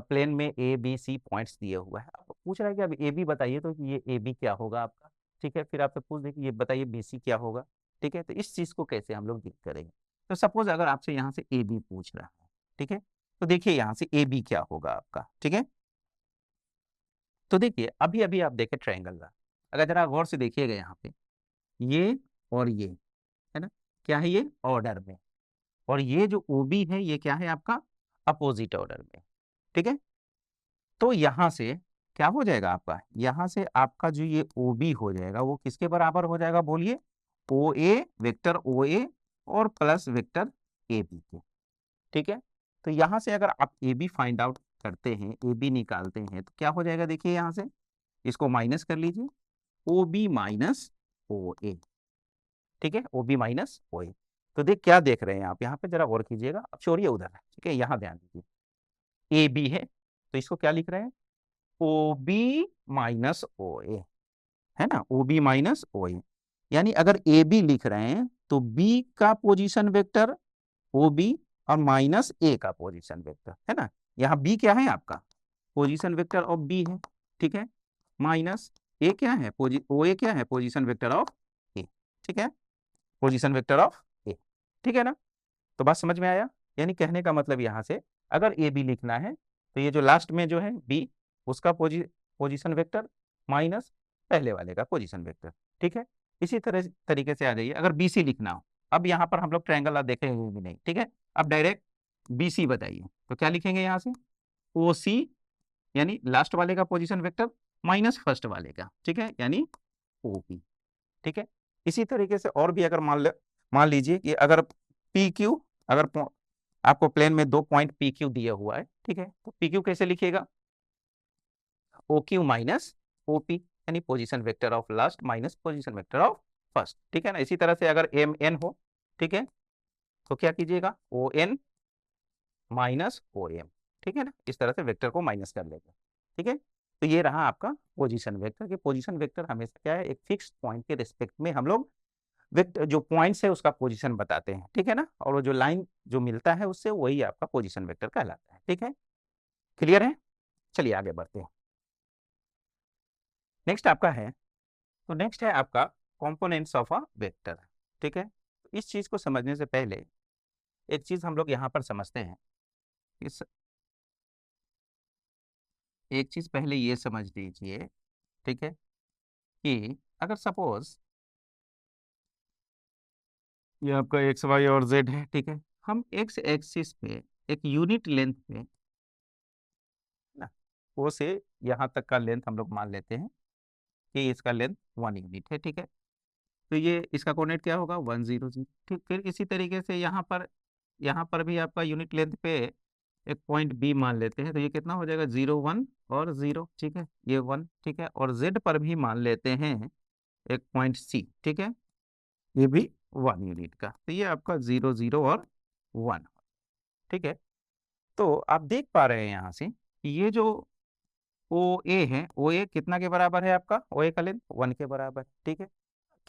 प्लेन में ए बी सी पॉइंट्स दिए हुआ है, अब पूछ रहा है कि अब ए बी बताइए, तो ये ए बी क्या होगा आपका, ठीक है। फिर आपसे पूछ दे कि ये बताइए बी सी क्या होगा, ठीक है। तो इस चीज को कैसे हम लोग डील करेंगे, तो सपोज अगर आपसे यहाँ से ए बी पूछ रहा है, ठीक है, तो देखिए यहाँ से ए बी क्या होगा आपका, ठीक है। तो देखिए अभी अभी आप देखे ट्रायंगल का, अगर जरा गौर से देखिएगा यहाँ पे ये और ये, है ना, क्या है ये ऑर्डर में, और ये जो ओ बी है ये क्या है आपका अपोजिट ऑर्डर में, ठीक है। तो यहां से क्या हो जाएगा आपका, यहाँ से आपका जो ये ओ बी हो जाएगा वो किसके बराबर हो जाएगा बोलिए, ओ ए, वेक्टर ओ ए और प्लस वेक्टर ए बी के। ठीक है, तो यहाँ से अगर आप ए बी फाइंड आउट करते हैं, ए बी निकालते हैं, तो क्या हो जाएगा देखिए, यहाँ से इसको माइनस कर लीजिए, ओ बी माइनस ओ ए। ठीक है, ओ बी माइनस ओ ए। तो देख क्या देख रहे हैं आप, यहाँ पे जरा गौर कीजिएगा, अब छोड़िए उधर, ठीक है, यहाँ ध्यान दीजिए, ए बी है तो इसको क्या लिख रहे हैं, ओ बी माइनस ओ ए, है ना, ओ बी माइनस ओ ए। यानी अगर ए बी लिख रहे हैं तो बी का पोजीशन वेक्टर ओ बी और माइनस ए का पोजीशन वेक्टर, है ना, यहाँ बी क्या है आपका, पोजीशन वेक्टर ऑफ बी है, ठीक है, माइनस ए क्या है, ओ ए क्या है, पोजीशन वेक्टर ऑफ ए, ठीक है, पोजीशन वेक्टर ऑफ ए, ठीक है ना। तो बात समझ में आया, यानी कहने का मतलब यहाँ से अगर ए बी लिखना है तो ये जो लास्ट में जो है बी, उसका पोजीशन वेक्टर माइनस पहले वाले का पोजीशन वेक्टर, ठीक है। इसी तरह तरीके से आ जाइए, अगर बी सी लिखना हो, अब यहाँ पर हम लोग ट्रायंगल देखेंगे भी नहीं, ठीक है, अब डायरेक्ट बी सी बताइए, तो क्या लिखेंगे यहाँ से, ओ सी यानी लास्ट वाले का पोजीशन वेक्टर माइनस फर्स्ट वाले का, ठीक है, यानी ओ पी, ठीक है। इसी तरीके से और भी अगर मान लीजिए कि अगर पी क्यू, अगर आपको प्लेन में 2 पॉइंट पी क्यू दिया हुआ है, ठीक है, तो पी क्यू कैसे लिखिएगा, O Q minus O P, यानी position vector of last minus position vector of first, ठीक है ना। इसी तरह से अगर एम एन हो, ठीक है, तो क्या कीजिएगा, O N minus O M, ठीक है ना, इस तरह से वेक्टर को माइनस कर लेंगे, ठीक है। तो ये रहा आपका पोजीशन वेक्टर, कि पोजीशन वेक्टर हमेशा क्या है, एक फिक्स्ड पॉइंट के रिस्पेक्ट में हम लोग वेक्टर जो पॉइंट्स है उसका पोजीशन बताते हैं, ठीक है ना, और वो जो लाइन जो मिलता है उससे वही आपका पोजीशन वेक्टर कहलाता है, ठीक है, क्लियर है। चलिए आगे बढ़ते हैं, नेक्स्ट आपका है, तो नेक्स्ट है आपका कंपोनेंट्स ऑफ अ वेक्टर, ठीक है। तो इस चीज को समझने से पहले एक चीज हम लोग यहाँ पर समझते हैं, इस एक चीज पहले ये समझ लीजिए, ठीक है, कि अगर सपोज ये आपका एक्स वाई और जेड है, ठीक है, हम एक्स एक्सिस पे एक यूनिट लेंथ पे ना, वो से यहाँ तक का लेंथ हम लोग मान लेते हैं कि इसका लेंथ 1 यूनिट है, ठीक है, तो ये इसका कोऑर्डिनेट क्या होगा, 1 0 0, ठीक। फिर इसी तरीके से यहाँ पर भी आपका यूनिट लेंथ पे एक पॉइंट बी मान लेते हैं, तो ये कितना हो जाएगा, 0 1 और 0, ठीक है, ये 1, ठीक है, और जेड पर भी मान लेते हैं एक पॉइंट सी, ठीक है, ये भी 1 यूनिट का, तो ये आपका 0 0 और 1, ठीक है। तो आप देख पा रहे हैं यहाँ से कि ये जो ओ ए है, ओ ए कितना के बराबर है आपका, ओ ए का लेंथ 1 के बराबर, ठीक है।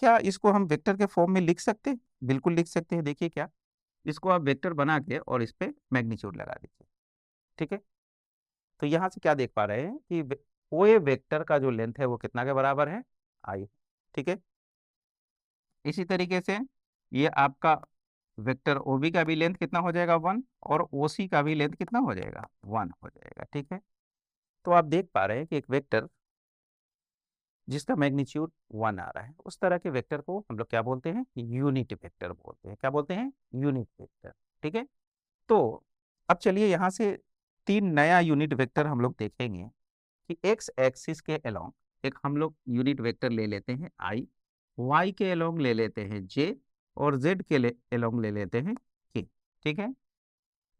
क्या इसको हम वेक्टर के फॉर्म में लिख सकते हैं, बिल्कुल लिख सकते हैं, देखिए क्या, इसको आप वेक्टर बना के और इस पे मैग्नीट्यूड लगा दीजिए, ठीक है। तो यहाँ से क्या देख पा रहे हैं कि ओ ए वेक्टर का जो लेंथ है वो कितना के बराबर है, आई, ठीक है। इसी तरीके से ये आपका वेक्टर ओ बी का भी लेंथ कितना हो जाएगा, 1, और ओ सी का भी लेंथ कितना हो जाएगा, 1 हो जाएगा, ठीक है। तो आप देख पा रहे हैं कि एक वेक्टर जिसका मैग्नीट्यूड 1 आ रहा है, उस तरह के वेक्टर को हम लोग क्या बोलते हैं, यूनिट वेक्टर बोलते हैं, क्या बोलते हैं, यूनिट वेक्टर, ठीक है। तो अब चलिए यहाँ से 3 नया यूनिट वेक्टर हम लोग देखेंगे, कि एक्स एक्सिस के अलोंग एक हम लोग यूनिट वेक्टर ले लेते हैं आई, वाई के अलोंग ले लेते हैं जे, और जेड के अलोंग ले लेते हैं के, ठीक है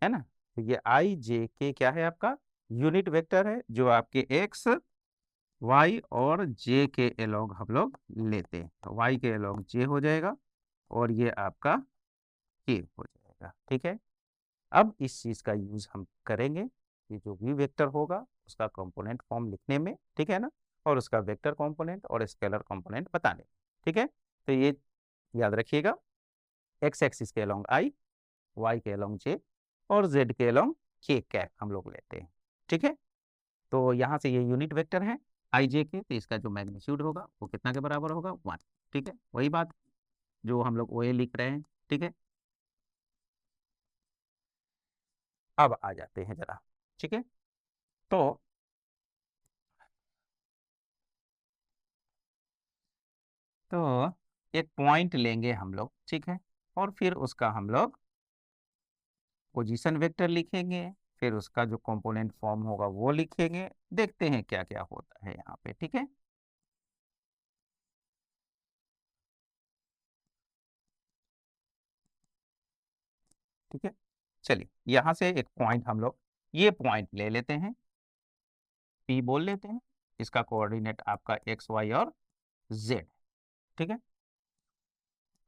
ना। तो ये आई जे के क्या है आपका यूनिट वेक्टर है, जो आपके एक्स वाई और जे के अलोंग हम लोग लेते हैं, तो वाई के अलोंग जे हो जाएगा और ये आपका के हो जाएगा, ठीक है। अब इस चीज का यूज हम करेंगे कि जो भी वेक्टर होगा उसका कंपोनेंट फॉर्म लिखने में, ठीक है ना, और उसका वेक्टर कंपोनेंट और स्केलर कंपोनेंट बताने में, ठीक है। तो ये याद रखिएगा, एक्स एक्सिस के अलोंग आई, वाई के अलोंग जे और जेड के अलोंग के कैप हम लोग लेते हैं, ठीक है। तो यहाँ से ये यूनिट वेक्टर है आई जे के, तो इसका जो मैग्नीट्यूड होगा वो कितना के बराबर होगा, 1, ठीक है, वही बात जो हम लोग ओ ए लिख रहे हैं, ठीक है। अब आ जाते हैं जरा, ठीक है। तो तो एक पॉइंट लेंगे हम लोग, ठीक है, और फिर उसका हम लोग पोजीशन वेक्टर लिखेंगे, फिर उसका जो कंपोनेंट फॉर्म होगा वो लिखेंगे, देखते हैं क्या क्या होता है यहाँ पे, ठीक है। ठीक है, चलिए यहाँ से एक पॉइंट हम लोग ये पॉइंट ले लेते हैं, पी बोल लेते हैं, इसका कोऑर्डिनेट आपका एक्स वाई और जेड, ठीक है।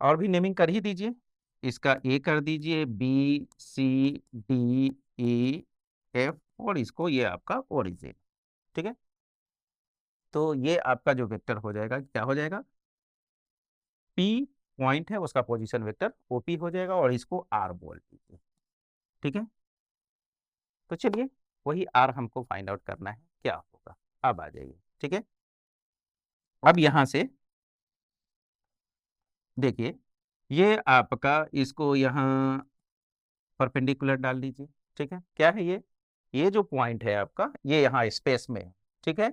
और भी नेमिंग कर ही दीजिए, इसका ए कर दीजिए, B C D E F, और इसको ये आपका ओरिजिन, ठीक है। तो ये आपका जो वेक्टर हो जाएगा क्या हो जाएगा, पी पॉइंट है उसका पोजीशन वेक्टर ओपी हो जाएगा, और इसको आर बोल दीजिए, ठीक है। तो चलिए वही आर हमको फाइंड आउट करना है क्या होगा, अब आ जाइए, ठीक है। अब यहां से देखिए, ये आपका इसको यहाँ परपेंडिकुलर डाल दीजिए, ठीक है। क्या है ये जो पॉइंट है आपका ये यहाँ स्पेस में है, ठीक है।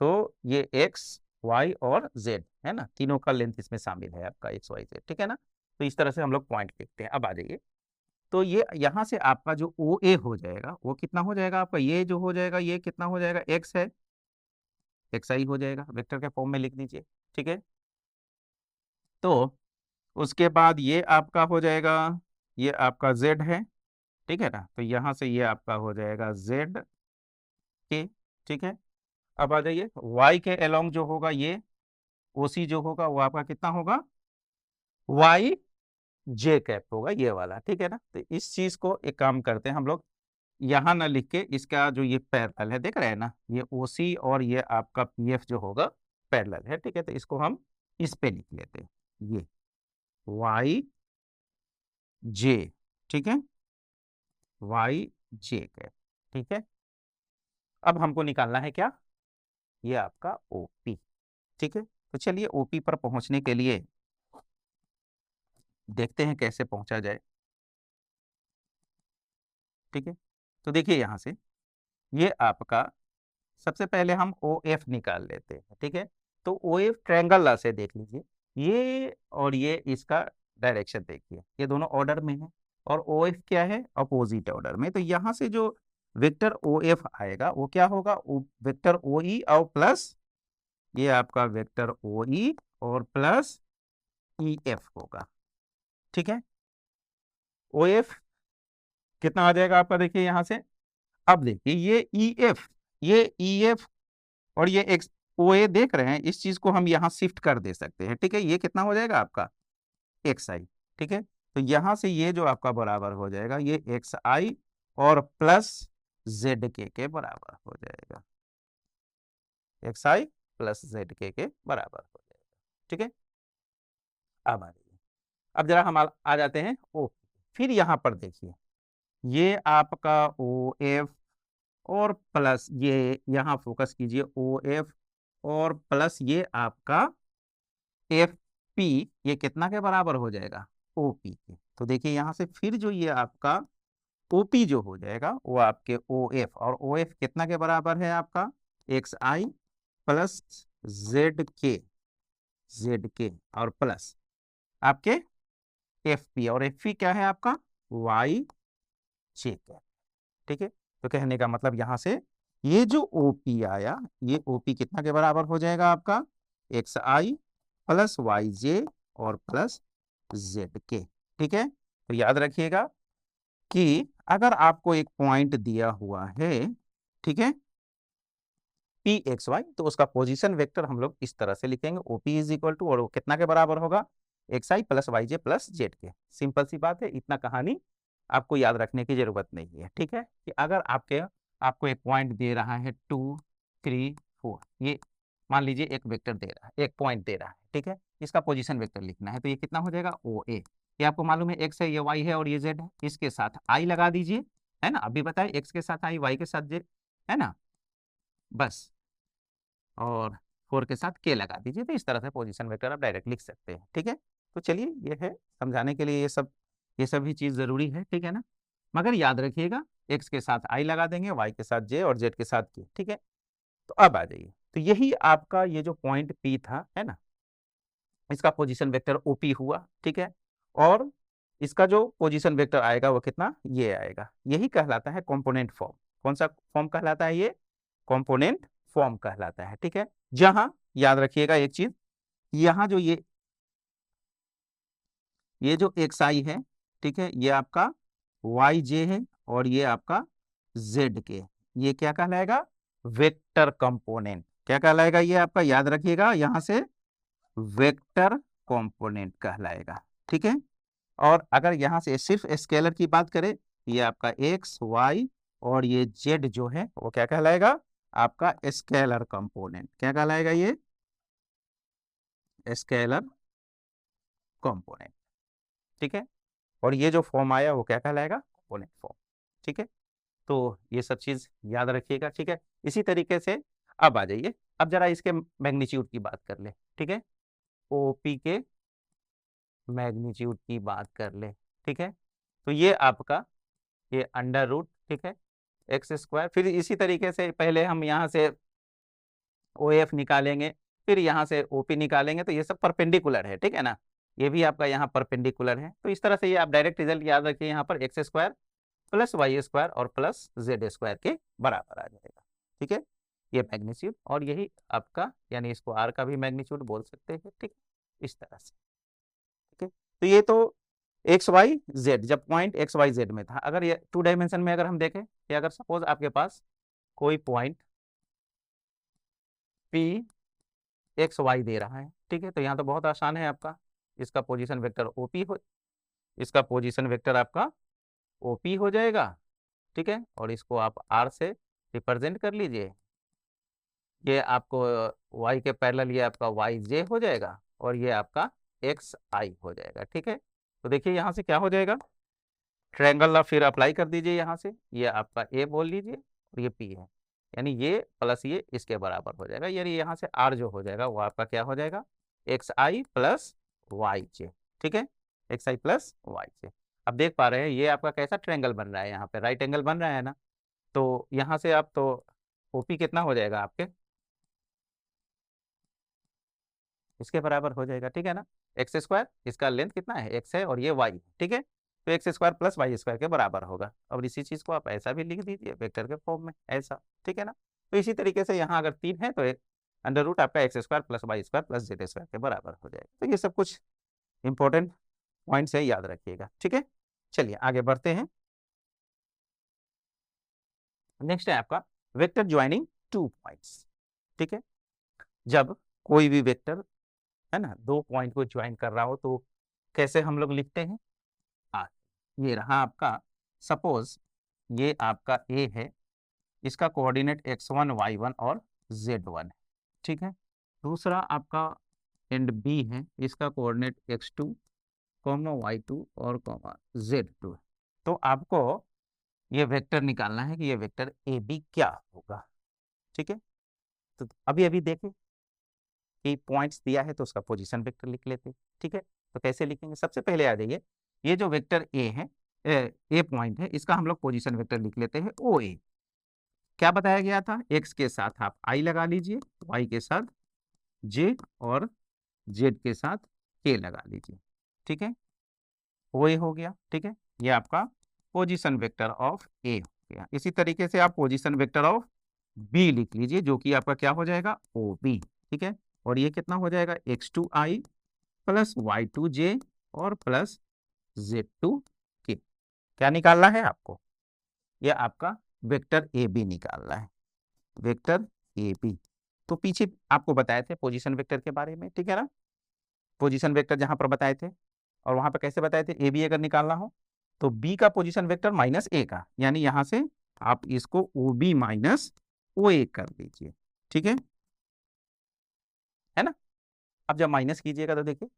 तो ये एक्स वाई और जेड है ना, तीनों का लेंथ इसमें शामिल है आपका एक्स वाई जेड, ठीक है ना। तो इस तरह से हम लोग पॉइंट लिखते हैं। अब आ जाइए, तो ये यहाँ से आपका जो ओ ए हो जाएगा वो कितना हो जाएगा आपका, ये जो हो जाएगा ये कितना हो जाएगा, एक्स है, एक्स आई हो जाएगा, वेक्टर के फॉर्म में लिख दीजिए, ठीक है। तो उसके बाद ये आपका हो जाएगा, ये आपका जेड है, ठीक है ना। तो यहाँ से ये आपका हो जाएगा जेड के, ठीक है। अब आ जाइए, वाई के अलोंग जो होगा ये ओसी जो होगा वो आपका कितना होगा, वाई जे कैप होगा ये वाला, ठीक है ना। तो इस चीज को एक काम करते हैं हम लोग, यहाँ ना लिख के इसका जो ये पैरेलल है देख रहे हैं ना, ये ओसी और ये आपका पीएफ जो होगा पैरेलल है, ठीक है। तो इसको हम इस पे लिख लेते हैं, ये वाई जे, ठीक है, वाई जे कैप, ठीक है। अब हमको निकालना है क्या, ये आपका ओपी, ठीक है। तो चलिए ओपी पर पहुंचने के लिए देखते हैं कैसे पहुंचा जाए, ठीक है। तो देखिए यहाँ से ये आपका सबसे पहले हम ओ एफ निकाल लेते हैं, ठीक है। तो ओ एफ ट्रायंगल ला से देख लीजिए, ये और ये इसका डायरेक्शन देखिए, ये दोनों ऑर्डर में है, और ओ एफ क्या है, अपोजिट ऑर्डर में। तो यहाँ से जो वेक्टर ओ एफ आएगा वो क्या होगा, वेक्टर ओ ई और प्लस ये आपका वेक्टर ओ ई और प्लस ई एफ होगा, ठीक है। ओ एफ कितना आ जाएगा आपका, देखिए यहाँ से, अब देखिए ये ई एफ, ये ई एफ और ये एक्स ओ ए देख रहे हैं, इस चीज को हम यहाँ शिफ्ट कर दे सकते हैं, ठीक है। ये कितना हो जाएगा आपका एक्स आई, ठीक है। तो यहाँ से ये जो आपका बराबर हो जाएगा ये एक्स आई और प्लस जेड के बराबर हो जाएगा, एक्स आई प्लस जेड के बराबर हो जाएगा, ठीक है। अब आ जाइए, अब जरा हम आ जाते हैं ओ, फिर यहाँ पर देखिए ये आपका ओ एफ और प्लस ये यहाँ फोकस कीजिए ओ एफ और प्लस ये आपका एफ पी, ये कितना के बराबर हो जाएगा, ओपी के। तो देखिए यहाँ से फिर जो ये आपका ओपी जो हो जाएगा वो आपके ओ एफ, और ओ एफ कितना के बराबर है आपका, एक्स आई प्लस जेड के और प्लस आपके एफ पी, और एफ पी क्या है आपका वाई चेक है, ठीक है। तो कहने का मतलब यहाँ से ये जो ओपी आया ये ओपी कितना के बराबर हो जाएगा आपका, एक्स आई प्लस वाई जे और प्लस जेड के, ठीक है। तो याद रखिएगा कि अगर आपको एक पॉइंट दिया हुआ है, ठीक है, पी एक्स वाई, तो उसका पोजीशन वेक्टर हम लोग इस तरह से लिखेंगे, ओपी इज इक्वल टू, और वो कितना के बराबर होगा, एक्स आई प्लस वाई जे प्लस जेड के। सिंपल सी बात है, इतना कहानी आपको याद रखने की जरूरत नहीं है, ठीक है। कि अगर आपको एक पॉइंट दे रहा है 2 3 4, ये मान लीजिए एक वेक्टर दे रहा है, एक पॉइंट दे रहा है, ठीक है। इसका पोजीशन वेक्टर लिखना है, तो ये कितना हो जाएगा ओ ए, ये आपको मालूम है एक्स है, ये वाई है और ये जेड है, इसके साथ आई लगा दीजिए, है ना। अभी बताए एक्स के साथ आई, वाई के साथ जेड, है ना, बस, और 4 के साथ के लगा दीजिए। तो इस तरह से पोजीशन वेक्टर आप डायरेक्ट लिख सकते हैं, ठीक है। तो चलिए ये है समझाने के लिए, ये सभी चीज जरूरी है, ठीक है ना। मगर याद रखिएगा एक्स के साथ आई लगा देंगे, वाई के साथ जे और जेड के साथ के, ठीक है। तो अब आ जाइए, तो यही आपका ये जो पॉइंट पी था, है ना, इसका पोजीशन वेक्टर ओपी हुआ, ठीक है। और इसका जो पोजीशन वेक्टर आएगा वो कितना, ये आएगा। यही कहलाता है कंपोनेंट फॉर्म। कौन सा फॉर्म कहलाता है ये, कंपोनेंट फॉर्म कहलाता है। ठीक है, जहां याद रखिएगा एक चीज, यहां जो ये जो xi है, ठीक है, ये आपका yj है और ये आपका zk, ये क्या कहलाएगा, वेक्टर कंपोनेंट। क्या कहलाएगा ये आपका, याद रखिएगा यहां से, वेक्टर कंपोनेंट कहलाएगा। ठीक है, और अगर यहां से सिर्फ स्केलर की बात करें, ये आपका x y और ये z जो है वो क्या कहलाएगा, आपका स्केलर कंपोनेंट। क्या कहलाएगा, ये स्केलर कंपोनेंट। ठीक है, और ये जो फॉर्म आया वो क्या कहलाएगा, कंपोनेंट फॉर्म। ठीक है, तो ये सब चीज याद रखिएगा। ठीक है, इसी तरीके से अब आ जाइए, अब जरा इसके मैग्नीट्यूड की बात कर ले। ठीक है, ओपी के मैग्नीट्यूड की बात कर ले। ठीक है, तो ये आपका ये अंडर रूट, ठीक है, एक्स स्क्वायर, फिर इसी तरीके से पहले हम यहाँ से ओ एफ निकालेंगे, फिर यहाँ से ओपी निकालेंगे, तो ये सब परपेंडिकुलर है। ठीक है ना, ये भी आपका यहाँ परपेंडिकुलर है। तो इस तरह से ये आप डायरेक्ट रिजल्ट याद रखिए, यहाँ पर x square plus y square और प्लस जेड स्क्वायर के बराबर आ जाएगा। ठीक है, ये मैग्नीट्यूड, और यही आपका, यानी इसको आर का भी मैग्नीट्यूड बोल सकते हैं। ठीक, इस तरह से। ठीक है, तो ये तो एक्स वाई जेड, जब पॉइंट एक्स वाई जेड में था। अगर ये 2 डायमेंशन में अगर हम देखें कि अगर सपोज आपके पास कोई point P x why they रहा है, ठीक है, तो यहाँ तो बहुत आसान है आपका, इसका पोजीशन वेक्टर ओपी हो, इसका पोजीशन वेक्टर आपका ओपी हो जाएगा। ठीक है, और इसको आप आर से रिप्रेजेंट कर लीजिए, ये आपको y के पैरेलल ये आपका वाई जे हो जाएगा और ये आपका एक्स आई हो जाएगा। ठीक है, तो देखिए यहाँ से क्या हो जाएगा, ट्रायंगल ला फिर अप्लाई कर दीजिए, यहाँ से ये आपका ए बोल लीजिए और ये पी है, यानी ये प्लस ये इसके बराबर हो जाएगा, यानी यहाँ से आर जो हो जाएगा वो आपका क्या हो जाएगा, एक्स आई प्लस वाई जे। ठीक है, एक्स आई प्लस वाई जे। अब देख पा रहे हैं ये आपका कैसा ट्रायंगल बन रहा है, यहाँ पे राइट एंगल बन रहा है ना, तो यहाँ से आप तो ओपी कितना हो जाएगा आपके, इसके बराबर हो जाएगा। ठीक है ना, एक्स स्क्वायर, इसका लेंथ कितना है, एक्स है और ये वाई। ठीक है, तो x square plus y square के बराबर होगा। और इसी चीज को आप ऐसा भी लिख दीजिए वेक्टर के फॉर्म में, ऐसा। ठीक है ना, तो इसी तरीके से यहाँ अगर 3 है तो अंडर रूट आपका x square plus y square plus z square के बराबर हो जाएगा। तो ये सब कुछ इंपॉर्टेंट पॉइंट्स है, याद रखिएगा। ठीक है, चलिए आगे बढ़ते हैं। नेक्स्ट है आपका वेक्टर ज्वाइनिंग 2 पॉइंट्स। ठीक है, जब कोई भी वेक्टर है ना 2 पॉइंट को ज्वाइन कर रहा हो तो कैसे हम लोग लिखते हैं, हाँ, ये रहा आपका, सपोज ये आपका ए है, इसका कोऑर्डिनेट x1 y1 और z1 है। ठीक है, दूसरा आपका एंड बी है, इसका कोऑर्डिनेट x2 y2 और z2 है। तो आपको ये वेक्टर निकालना है कि ये वेक्टर ए बी क्या होगा। ठीक है, तो अभी अभी देखें कि पॉइंट्स दिया है तो उसका पोजीशन वेक्टर लिख लेते हैं। ठीक है, तो कैसे लिखेंगे, सबसे पहले आ जाइए, ये जो वेक्टर ए है, ए पॉइंट है, इसका हम लोग पोजीशन वेक्टर लिख लेते हैं ओ ए। क्या बताया गया था, एक्स के साथ आप आई लगा लीजिए, वाई के साथ जे और जेड के साथ के लगा लीजिए। ठीक है, ओ ए हो गया। ठीक है, ये आपका पोजीशन वेक्टर ऑफ ए हो गया। इसी तरीके से आप पोजीशन वेक्टर ऑफ बी लिख लीजिए, जो कि आपका क्या हो जाएगा, ओ बी। ठीक है, और ये कितना हो जाएगा, x2i प्लस y2j और प्लस z2k। क्या निकालना है आपको, ये आपका वेक्टर ए बी निकालना है, वेक्टर ए बी। तो पीछे आपको बताए थे पोजीशन वेक्टर के बारे में, ठीक है ना, पोजीशन वेक्टर जहां पर बताए थे, और वहां पर कैसे बताए थे, ए बी अगर निकालना हो तो बी का पोजीशन वेक्टर माइनस ए का, यानी यहां से आप इसको ओ बी माइनस ओ ए कर दीजिए। ठीक है ना, अब जब माइनस कीजिएगा तो देखिए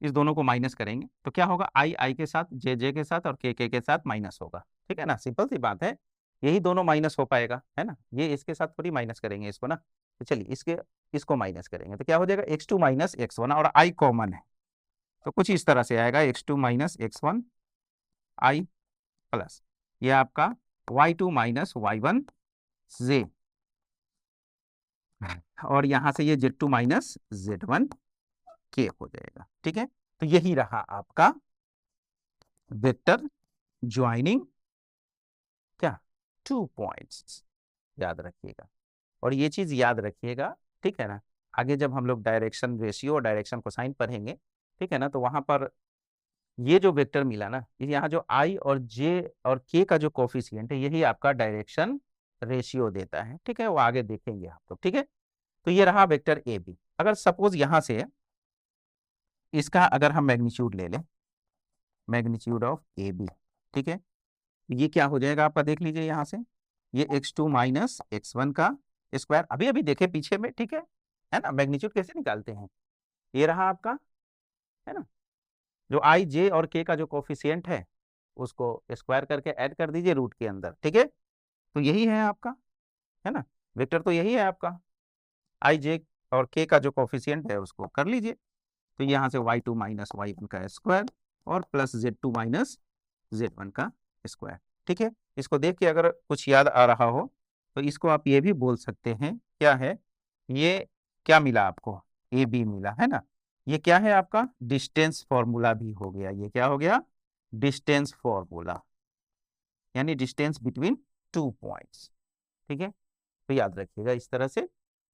इस दोनों को माइनस करेंगे तो क्या होगा, आई आई के साथ, जे जे के साथ और के साथ माइनस होगा। ठीक है ना, सिंपल सी बात है, यही दोनों माइनस हो पाएगा, है ना, ये इसके साथ थोड़ी माइनस करेंगे इसको ना, तो चलिए इसको माइनस करेंगे तो क्या हो जाएगा, x2 माइनस x1 और आई कॉमन है, तो कुछ इस तरह से आएगा, x2 माइनस x1 आई प्लस ये आपका y2 माइनस y1 जे, और यहां से ये z2 माइनस z1 के हो जाएगा। ठीक है, तो यही रहा आपका वेक्टर ज्वाइनिंग क्या 2 पॉइंट्स, याद रखिएगा। और ये चीज याद रखिएगा, ठीक है ना। आगे जब हम लोग डायरेक्शन रेशियो और डायरेक्शन कोसाइन पढ़ेंगे, ठीक है ना, तो वहां पर ये जो वेक्टर मिला ना, यहाँ जो आई और जे और के का जो कोफिशिएंट है, यही आपका डायरेक्शन रेशियो देता है, ठीक है। वो आगे देखेंगे आप लोग, ठीक है। तो ये रहा वेक्टर ए बी। अगर सपोज यहां से इसका अगर हम मैग्नीट्यूड ले लें, मैग्नीट्यूड ऑफ ए बी, ठीक है, ये क्या हो जाएगा आपका, देख लीजिए यहाँ से, ये x2 माइनस x1 का स्क्वायर, अभी अभी देखे पीछे में, ठीक है ना। मैग्नीट्यूड कैसे निकालते हैं, ये रहा आपका, है ना, जो आई जे और के का जो कोफिशिएंट है उसको स्क्वायर करके ऐड कर दीजिए रूट के अंदर, ठीक है। तो यही है आपका, है ना, वेक्टर तो यही है आपका, आई जे और के का जो कोफिशिएंट है उसको कर लीजिए। तो यहाँ से y2 माइनस y1 का स्क्वायर और प्लस z2 माइनस z1 का स्क्वायर, ठीक है। इसको देख के अगर कुछ याद आ रहा हो तो इसको आप ये भी बोल सकते हैं, क्या है ये, क्या मिला आपको, ए बी मिला, है ना। ये क्या है आपका डिस्टेंस फॉर्मूला भी हो गया, ये क्या हो गया डिस्टेंस फॉर्मूला, यानी डिस्टेंस बिटवीन 2 पॉइंट्स, ठीक है। तो याद रखिएगा इस तरह से,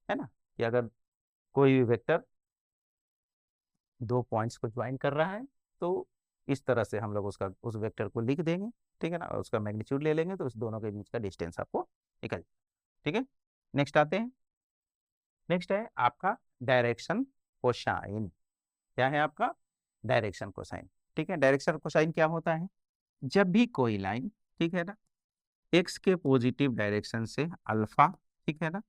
है ना, कि अगर कोई भी वेक्टर 2 पॉइंट्स को ज्वाइन कर रहा है तो इस तरह से हम लोग उसका उस वेक्टर को लिख देंगे, ठीक है ना, और उसका मैग्नीट्यूड ले लेंगे तो उस दोनों के बीच का डिस्टेंस आपको निकल, ठीक है। नेक्स्ट आते हैं, नेक्स्ट है आपका डायरेक्शन कोसाइन। क्या है आपका डायरेक्शन कोसाइन, ठीक है। डायरेक्शन कोसाइन क्या होता है, जब भी कोई लाइन, ठीक है ना, एक्स के पॉजिटिव डायरेक्शन से अल्फा, ठीक है ना,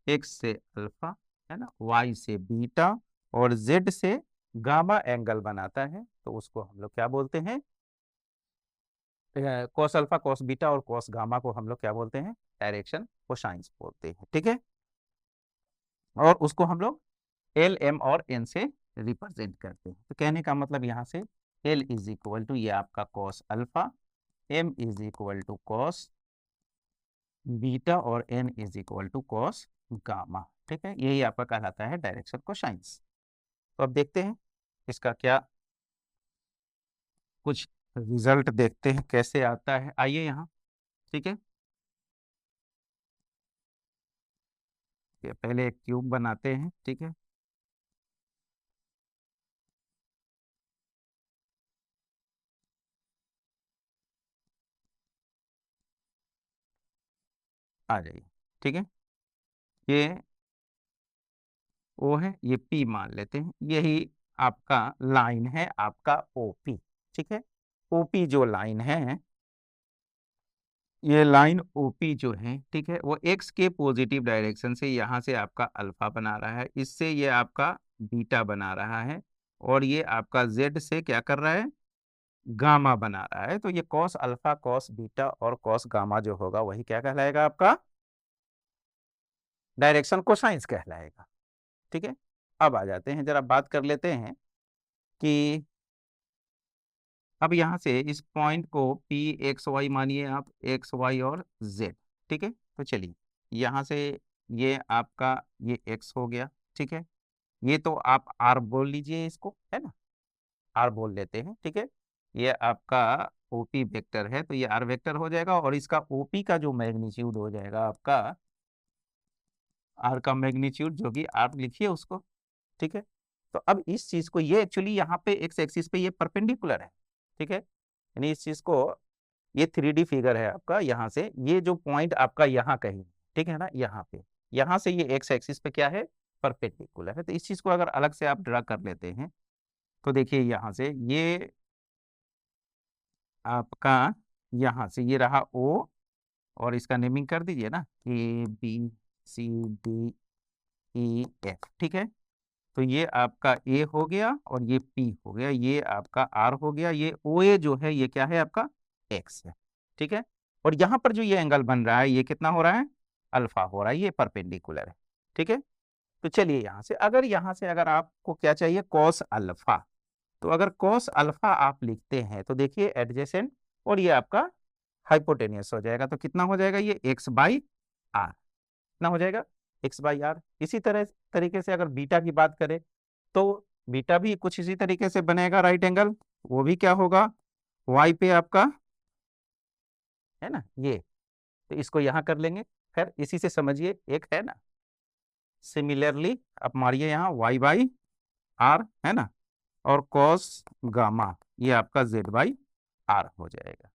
एक्स से अल्फा, है ना, वाई से बीटा और जेड से गामा एंगल बनाता है, तो उसको हम लोग क्या बोलते हैं, कॉस अल्फा कॉस बीटा और कॉस गामा को हम लोग क्या बोलते हैं, डायरेक्शन कोसाइंस बोलते हैं, ठीक है। और उसको हम लोग एल एम और एन से रिप्रेजेंट करते हैं। तो कहने का मतलब यहाँ से एल इज इक्वल टू ये आपका cos alpha, M is equal to cos beta और N is equal to cos gamma, ठीक है। यही आपका कहलाता है डायरेक्शन कोसाइंस। तो अब देखते हैं इसका क्या कुछ रिजल्ट देखते हैं कैसे आता है, आइए यहाँ, ठीक है। पहले एक क्यूब बनाते हैं, ठीक है। आ जाइए, ठीक है। ये ओ है, ये पी मान लेते हैं, यही आपका लाइन है आपका ओपी, ठीक है। ओपी जो लाइन है, ये लाइन ओपी जो है, ठीक है, वो एक्स के पॉजिटिव डायरेक्शन से यहाँ से आपका अल्फा बना रहा है, इससे ये आपका बीटा बना रहा है, और ये आपका जेड से क्या कर रहा है, गामा बना रहा है। तो ये कॉस अल्फा कॉस बीटा और कॉस गामा जो होगा वही क्या कहलाएगा आपका डायरेक्शन कोसाइंस कहलाएगा, ठीक है। अब आ जाते हैं, जरा बात कर लेते हैं कि अब यहाँ से इस पॉइंट को पी एक्स वाई मानिए आप, एक्स वाई और जेड, ठीक है। तो चलिए यहाँ से ये आपका ये एक्स हो गया, ठीक है। ये तो आप आर बोल लीजिए इसको, है ना, आर बोल लेते हैं, ठीक है। ये आपका ओपी वेक्टर है तो ये आर वेक्टर हो जाएगा, और इसका ओपी का जो मैग्नीट्यूड हो जाएगा आपका, आर का मैग्नीट्यूड जो कि आप लिखिए उसको, ठीक है। तो अब इस चीज को, ये एक्चुअली यहाँ पे एक्स एक्सिस पे ये परपेंडिकुलर है, ठीक है, यानी इस चीज को, ये 3D फिगर है आपका, यहाँ से ये जो पॉइंट आपका यहाँ कहीं, ठीक है ना, यहाँ पे, यहाँ से ये एक्स एक्सिस पे क्या है परपेंडिकुलर है। तो इस चीज को अगर अलग से आप ड्रा कर लेते हैं तो देखिए यहाँ से ये आपका, यहाँ से ये रहा ओ, और इसका नेमिंग कर दीजिए ना, A B C D E F, ठीक है। तो ये आपका ए हो गया और ये पी हो गया, ये आपका आर हो गया, ये ओ ए जो है ये क्या है आपका एक्स है, ठीक है। और यहाँ पर जो ये एंगल बन रहा है ये कितना हो रहा है, अल्फा हो रहा है, ये परपेंडिकुलर है, ठीक है। तो चलिए यहाँ से अगर आपको क्या चाहिए कॉस अल्फा, तो अगर कॉस अल्फा आप लिखते हैं तो देखिए एडजेसेंट, और ये आपका हाइपोटेनियस हो जाएगा, तो कितना हो जाएगा ये एक्स बाई आर, कितना हो जाएगा एक्स बाई आर। इसी तरह तरीके से अगर बीटा की बात करें तो बीटा भी कुछ इसी तरीके से बनेगा, राइट एंगल, वो भी क्या होगा y पे आपका है ना ये, तो इसको यहां कर लेंगे। फिर इसी से समझिए एक है ना, सिमिलरली आप मारिए यहाँ y/r है ना, और cos गामा ये आपका z/r हो जाएगा।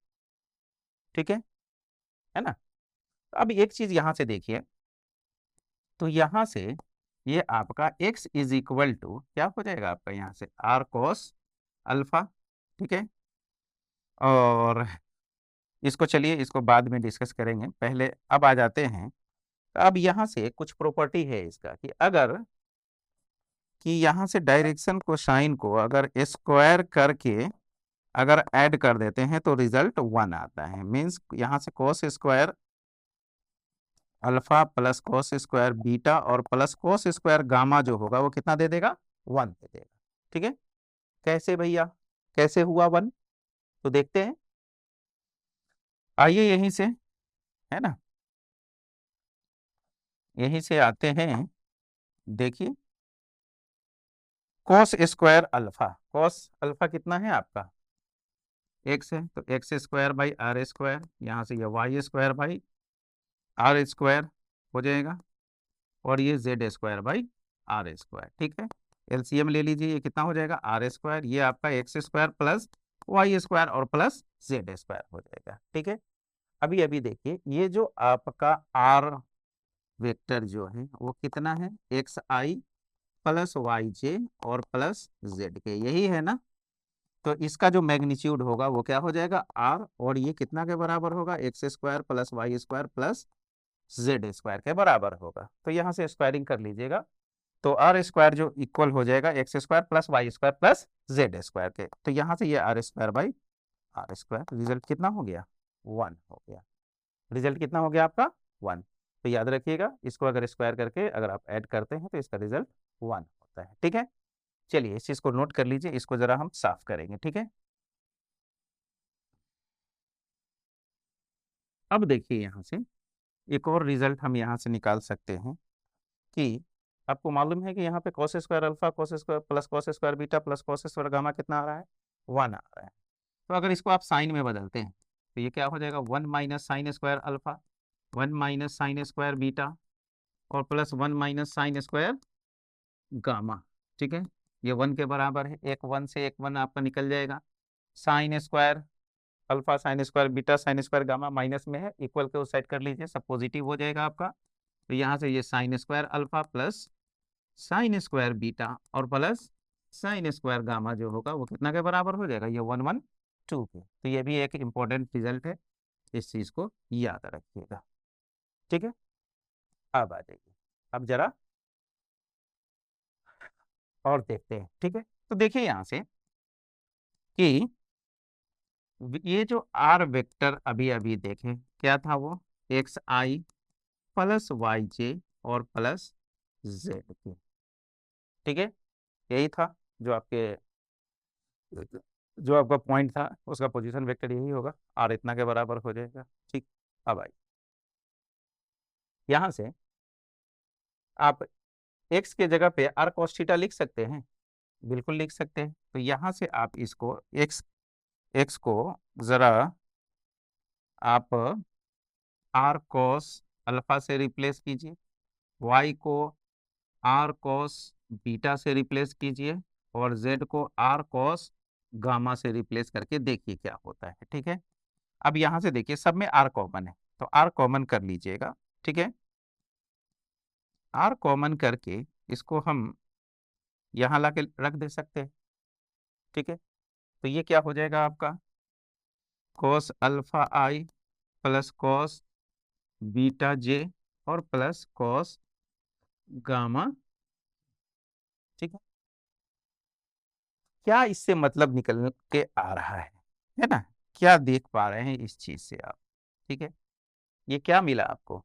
ठीक है ना। अब एक चीज यहां से देखिए, तो यहां से ये आपका x इज इक्वल टू क्या हो जाएगा आपका यहाँ से r cos अल्फा। ठीक है, और इसको चलिए इसको बाद में डिस्कस करेंगे, पहले अब आ जाते हैं। अब यहाँ से कुछ प्रॉपर्टी है इसका कि अगर कि यहाँ से डायरेक्शन को साइन को अगर स्क्वायर करके अगर ऐड कर देते हैं तो रिजल्ट 1 आता है। मीन्स यहाँ से cos square alpha plus cos square beta और प्लस cos स्क्वायर गामा जो होगा वो कितना दे देगा, 1 दे देगा। ठीक है, कैसे भैया, कैसे हुआ 1, तो देखते हैं। आइए यहीं से है ना, यहीं से आते हैं। देखिए cos square alpha, cos alpha कितना है आपका x है, तो x square by r square, यहाँ से ये y square by r square हो जाएगा, और ये z square by r square. ठीक है, एलसीएम ले लीजिए, ये कितना हो जाएगा आर स्क्वायर, ये आपका x square plus y square और प्लस जेड स्क्वायर हो जाएगा। ठीक है, अभी अभी देखिए ये जो आपका आर वेक्टर जो है वो कितना है, एक्स आई प्लस वाई जे और प्लस जेड के, यही है ना। तो इसका जो मैग्नीट्यूड होगा वो क्या हो जाएगा आर, और ये कितना के बराबर होगा, x square plus y square plus z square के बराबर होगा। तो यहाँ से स्क्वायरिंग कर लीजिएगा, तो आर स्क्वायर जो इक्वल हो जाएगा x square plus y square plus z square के। तो यहाँ से ये r square by r square, result कितना हो गया, 1 हो गया। रिजल्ट कितना हो गया आपका 1। तो याद रखिएगा, इसको अगर स्क्वायर करके अगर आप ऐड करते हैं तो इसका रिजल्ट 1 होता है। ठीक है, चलिए इस चीज को नोट कर लीजिए, इसको जरा हम साफ करेंगे। ठीक है, अब देखिए यहाँ से एक और रिजल्ट हम यहाँ से निकाल सकते हैं कि आपको मालूम है कि यहाँ पे cos square alpha cos square plus cos square beta plus cos square gamma कितना आ रहा है, 1 आ रहा है। तो अगर इसको आप साइन में बदलते हैं तो ये क्या हो जाएगा, 1 minus sine square alpha 1 minus sine square beta और plus 1 minus sine square gamma. ठीक है, ये 1 के बराबर है, एक 1 से एक 1 आपका निकल जाएगा। Sign square alpha sign square beta sine square gamma minus में है, इक्वल के उस साइड कर लीजिए, सब पॉजिटिव हो जाएगा आपका। तो यहाँ से ये sign square alpha plus sign square beta और प्लस साइन स्क्वायर गामा जो होगा वो कितना के बराबर हो जाएगा, ये 112 के। तो ये भी एक इम्पोर्टेंट रिजल्ट है, इस चीज को याद रखिएगा। ठीक है, अब आ जाइए, अब जरा और देखते हैं। ठीक है, तो देखिए यहाँ से कि ये जो आर वेक्टर अभी अभी देखें क्या था, वो एक्स आई प्लस वाई जे और प्लस जेड के। ठीक है, यही था जो आपके जो आपका पॉइंट था, उसका पोजीशन वेक्टर यही होगा, आर इतना के बराबर हो जाएगा। ठीक, अब आई यहाँ से आप एक्स के जगह पे आर कॉस थीटा लिख सकते हैं, बिल्कुल लिख सकते हैं। तो यहाँ से आप इसको एक्स एक्स को जरा आप आर कॉस अल्फा से रिप्लेस कीजिए, वाई को आर कॉस बीटा से रिप्लेस कीजिए और जेड को आर कॉस गामा से रिप्लेस करके देखिए क्या होता है। ठीक है, अब यहाँ से देखिए सब में आर कॉमन है, तो आर कॉमन कर लीजिएगा। ठीक है, आर कॉमन करके इसको हम यहाँ ला के रख दे सकते हैं। ठीक है, तो ये क्या हो जाएगा आपका कॉस अल्फा आई प्लस कॉस बीटा जे और प्लस कॉस गामा। ठीक है, क्या इससे मतलब निकल के आ रहा है ना, क्या देख पा रहे हैं इस चीज से आप। ठीक है, ये क्या मिला आपको,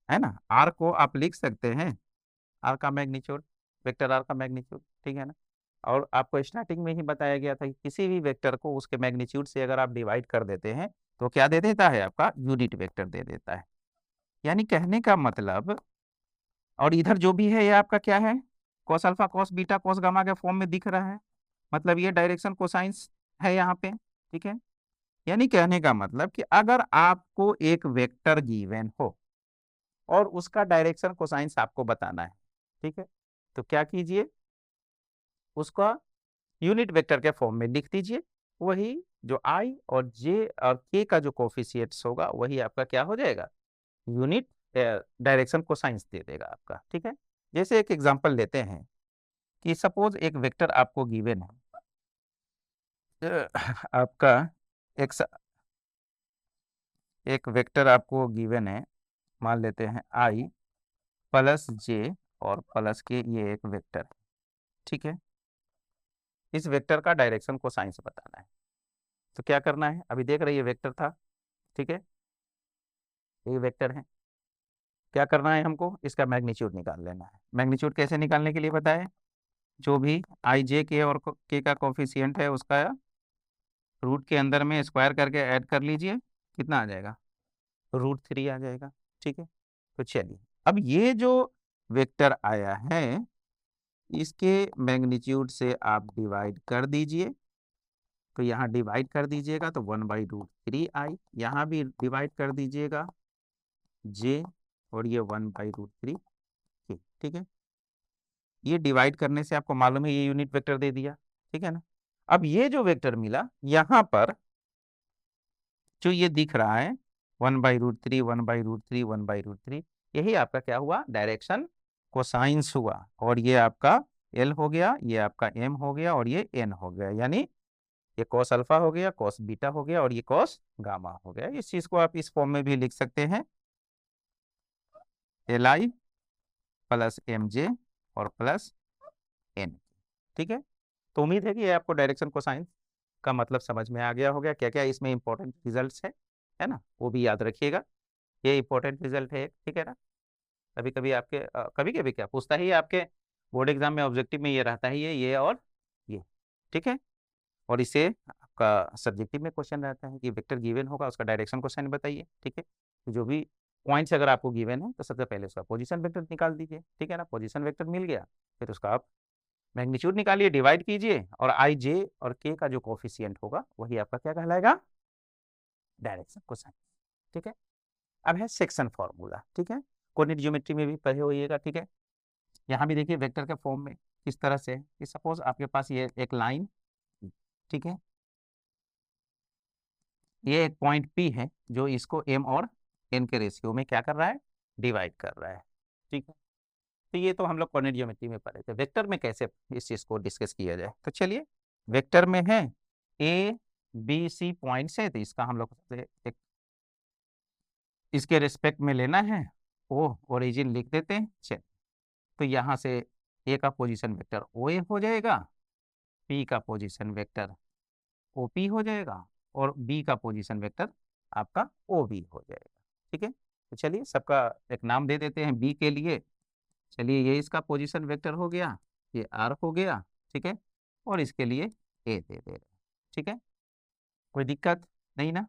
है ना, आर को आप लिख सकते हैं आर का मैग्नीट्यूड, वेक्टर आर का मैग्नीट्यूड। ठीक है ना, और आपको स्टार्टिंग में ही बताया गया था कि किसी भी वेक्टर को उसके मैग्नीट्यूड से अगर आप डिवाइड कर देते हैं तो क्या दे देता है, आपका यूनिट वेक्टर दे देता है। यानी कहने का मतलब, और इधर जो भी है ये आपका क्या है, cos alpha cos beta cos gamma के फॉर्म में दिख रहा है, मतलब ये डायरेक्शन कोसाइंस है यहाँ पे। ठीक है। यानी कहने का मतलब कि अगर आपको एक वेक्टर गिवन हो और उसका डायरेक्शन कोसाइंस आपको बताना है, ठीक है, तो क्या कीजिए, उसका यूनिट वेक्टर के फॉर्म में लिख दीजिए। वही जो आई और जे और के का जो कोफिशिएंट्स होगा वही आपका क्या हो जाएगा, यूनिट डायरेक्शन कोसाइंस दे देगा आपका। ठीक है, जैसे एक एग्जांपल लेते हैं कि सपोज एक वेक्टर आपको गिवन है, आपका एक एक वेक्टर आपको गिवन है, मान लेते हैं आई प्लस जे और प्लस के, ये एक वेक्टर है। ठीक है, इस वेक्टर का डायरेक्शन कोसाइंस बताना है। तो क्या करना है, अभी देख रही है वेक्टर था, ठीक है, ये वेक्टर है। क्या करना है हमको, इसका मैग्नीट्यूड निकाल लेना है। मैग्नीट्यूड कैसे निकालने के लिए बताए, जो भी आई जे के और के का कोफिशिएंट है उसका रूट के अंदर में स्क्वायर करके ऐड कर लीजिए, कितना आ जाएगा, √3 आ जाएगा। ठीक है, तो चलिए अब ये जो वेक्टर आया है इसके मैग्नीट्यूड से आप डिवाइड कर दीजिए। तो यहाँ डिवाइड कर दीजिएगा तो 1/√3 आई, यहाँ भी डिवाइड कर दीजिएगा जे और ये 1/√3 के। ठीक है, ये डिवाइड करने से आपको मालूम है ये यूनिट वेक्टर दे दिया। ठीक है ना, अब ये जो वेक्टर मिला यहाँ पर जो ये दिख रहा है 1/√3 1/√3 1/√3, यही आपका क्या हुआ, डायरेक्शन कोसाइंस हुआ। और ये आपका एल हो गया, ये आपका एम हो गया और ये एन हो गया, यानी ये कॉस अल्फा हो गया, कॉस बीटा हो गया और ये कॉस गामा हो गया। इस चीज को आप इस फॉर्म में भी लिख सकते हैं, LI प्लस MJ और प्लस N। ठीक है, तो उम्मीद है कि ये आपको डायरेक्शन कोसाइन का मतलब समझ में आ गया होगा। क्या क्या इसमें इंपॉर्टेंट रिजल्ट्स है ना, वो भी याद रखिएगा। ये इंपॉर्टेंट रिजल्ट है, ठीक है ना। कभी कभी आपके कभी कभी क्या पूछता ही है आपके बोर्ड एग्जाम में, ऑब्जेक्टिव में ये रहता ही है, ये और ये। ठीक है, और इसे आपका सब्जेक्टिव में क्वेश्चन रहता है कि वेक्टर गिवन होगा उसका डायरेक्शन क्वेश्चन बताइए। ठीक है, तो जो भी पॉइंट्स अगर आपको गिवन है तो सबसे पहले उसका पोजीशन वेक्टर निकाल दीजिए। ठीक है ना, पोजीशन वेक्टर मिल गया, फिर उसका आप मैग्नीट्यूड निकालिए, डिवाइड कीजिए और आई जे और के का जो कोफिशिएंट होगा वही आपका क्या कहलाएगा, डायरेक्शन कोसाइन। ठीक है, अब है सेक्शन फॉर्मूला। ठीक है, कोऑर्डिनेट ज्योमेट्री में भी पढ़े होइएगा। ठीक है, यहाँ भी देखिए वेक्टर के फॉर्म में किस तरह से कि सपोज आपके पास ये एक लाइन, ठीक है, ये एक पॉइंट P है जो इसको M और N के रेशियो में क्या कर रहा है, डिवाइड कर रहा है। ठीक है, तो ये तो हम लोग कोऑर्डिनेट ज्योमेट्री में पढ़े थे। वेक्टर में कैसे इस चीज को डिस्कस किया जाए, तो चलिए वेक्टर में है ABC पॉइंट्स है, तो इसका हम लोग एक इसके रिस्पेक्ट में लेना है, वो ओरिजिन लिख देते हैं। चलिए, तो यहाँ से A का पोजीशन वेक्टर OA हो जाएगा, P का पोजीशन वेक्टर OP हो जाएगा और B का पोजीशन वेक्टर आपका OB हो जाएगा। ठीक है, तो चलिए सबका एक नाम दे देते हैं B के लिए। चलिए ये इसका पोजीशन वेक्टर हो गया, ये R हो गया। ठीक है, और इसके लिए A दे दे रहे। ठीक है, कोई दिक्कत नहीं ना।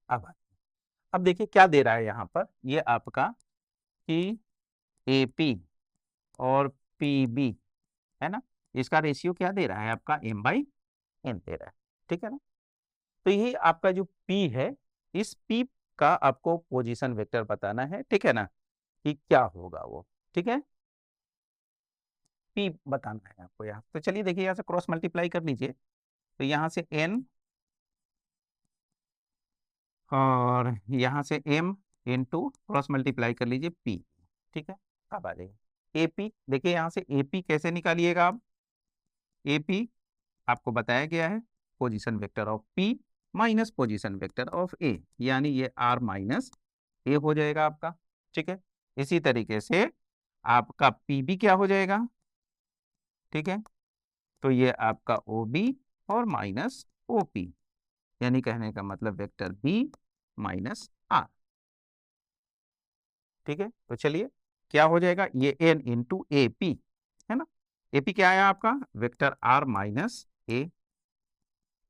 अब देखिए क्या दे रहा है यहाँ पर, ये आपका कि AP और PB है ना, इसका रेशियो क्या दे रहा है आपका M/N दे रहा है। ठीक है ना, तो ये आपका जो P है, इस P का आपको पोजीशन वेक्टर बताना है। ठीक है ना, कि क्या होगा वो। ठीक है, P बताना है आपको यहाँ। तो चलिए देखिए यहाँ से क्रॉस मल्टीप्लाई कर लीजिए, तो यहाँ से N और यहाँ से M × क्रॉस मल्टीप्लाई कर लीजिए P। ठीक है, अब आ जाइए AP। देखिए यहाँ से AP कैसे निकालिएगा आप, AP आपको बताया गया है position vector of P minus position vector of A, यानी ये R माइनस A हो जाएगा आपका। ठीक है, इसी तरीके से आपका PB क्या हो जाएगा। ठीक है, तो ये आपका OB और माइनस OP, यानी कहने का मतलब वेक्टर B माइनस R। ठीक है, तो चलिए क्या हो जाएगा, ये N × AP है ना, AP क्या आया आपका, vector R minus A,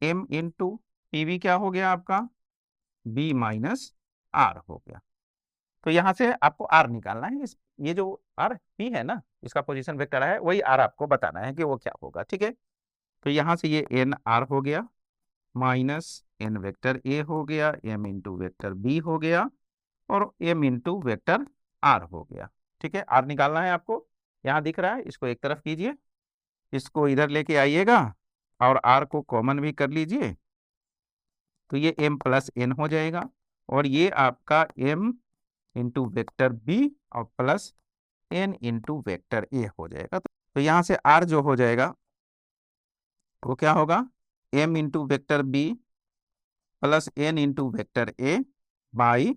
M × PB क्या हो गया आपका, B माइनस R हो गया। तो यहाँ से आपको R निकालना है। ये जो R P है ना, इसका पोजीशन वेक्टर है, वही R आपको बताना है कि वो क्या होगा। ठीक है, तो यहाँ से ये N R हो गया, माइनस एन वेक्टर ए हो गया, एम इंटू वेक्टर बी हो गया, और एम इंटू वेक्टर आर हो गया। ठीक है, आर निकालना है आपको, यहाँ दिख रहा है, इसको एक तरफ कीजिए, इसको इधर लेके आइएगा और आर को कॉमन भी कर लीजिए, तो ये m प्लस एन हो जाएगा, और ये आपका m इंटू वेक्टर बी और प्लस n इंटू वेक्टर ए हो जाएगा। तो यहाँ से r जो हो जाएगा वो क्या होगा, m into vector B plus n into vector A by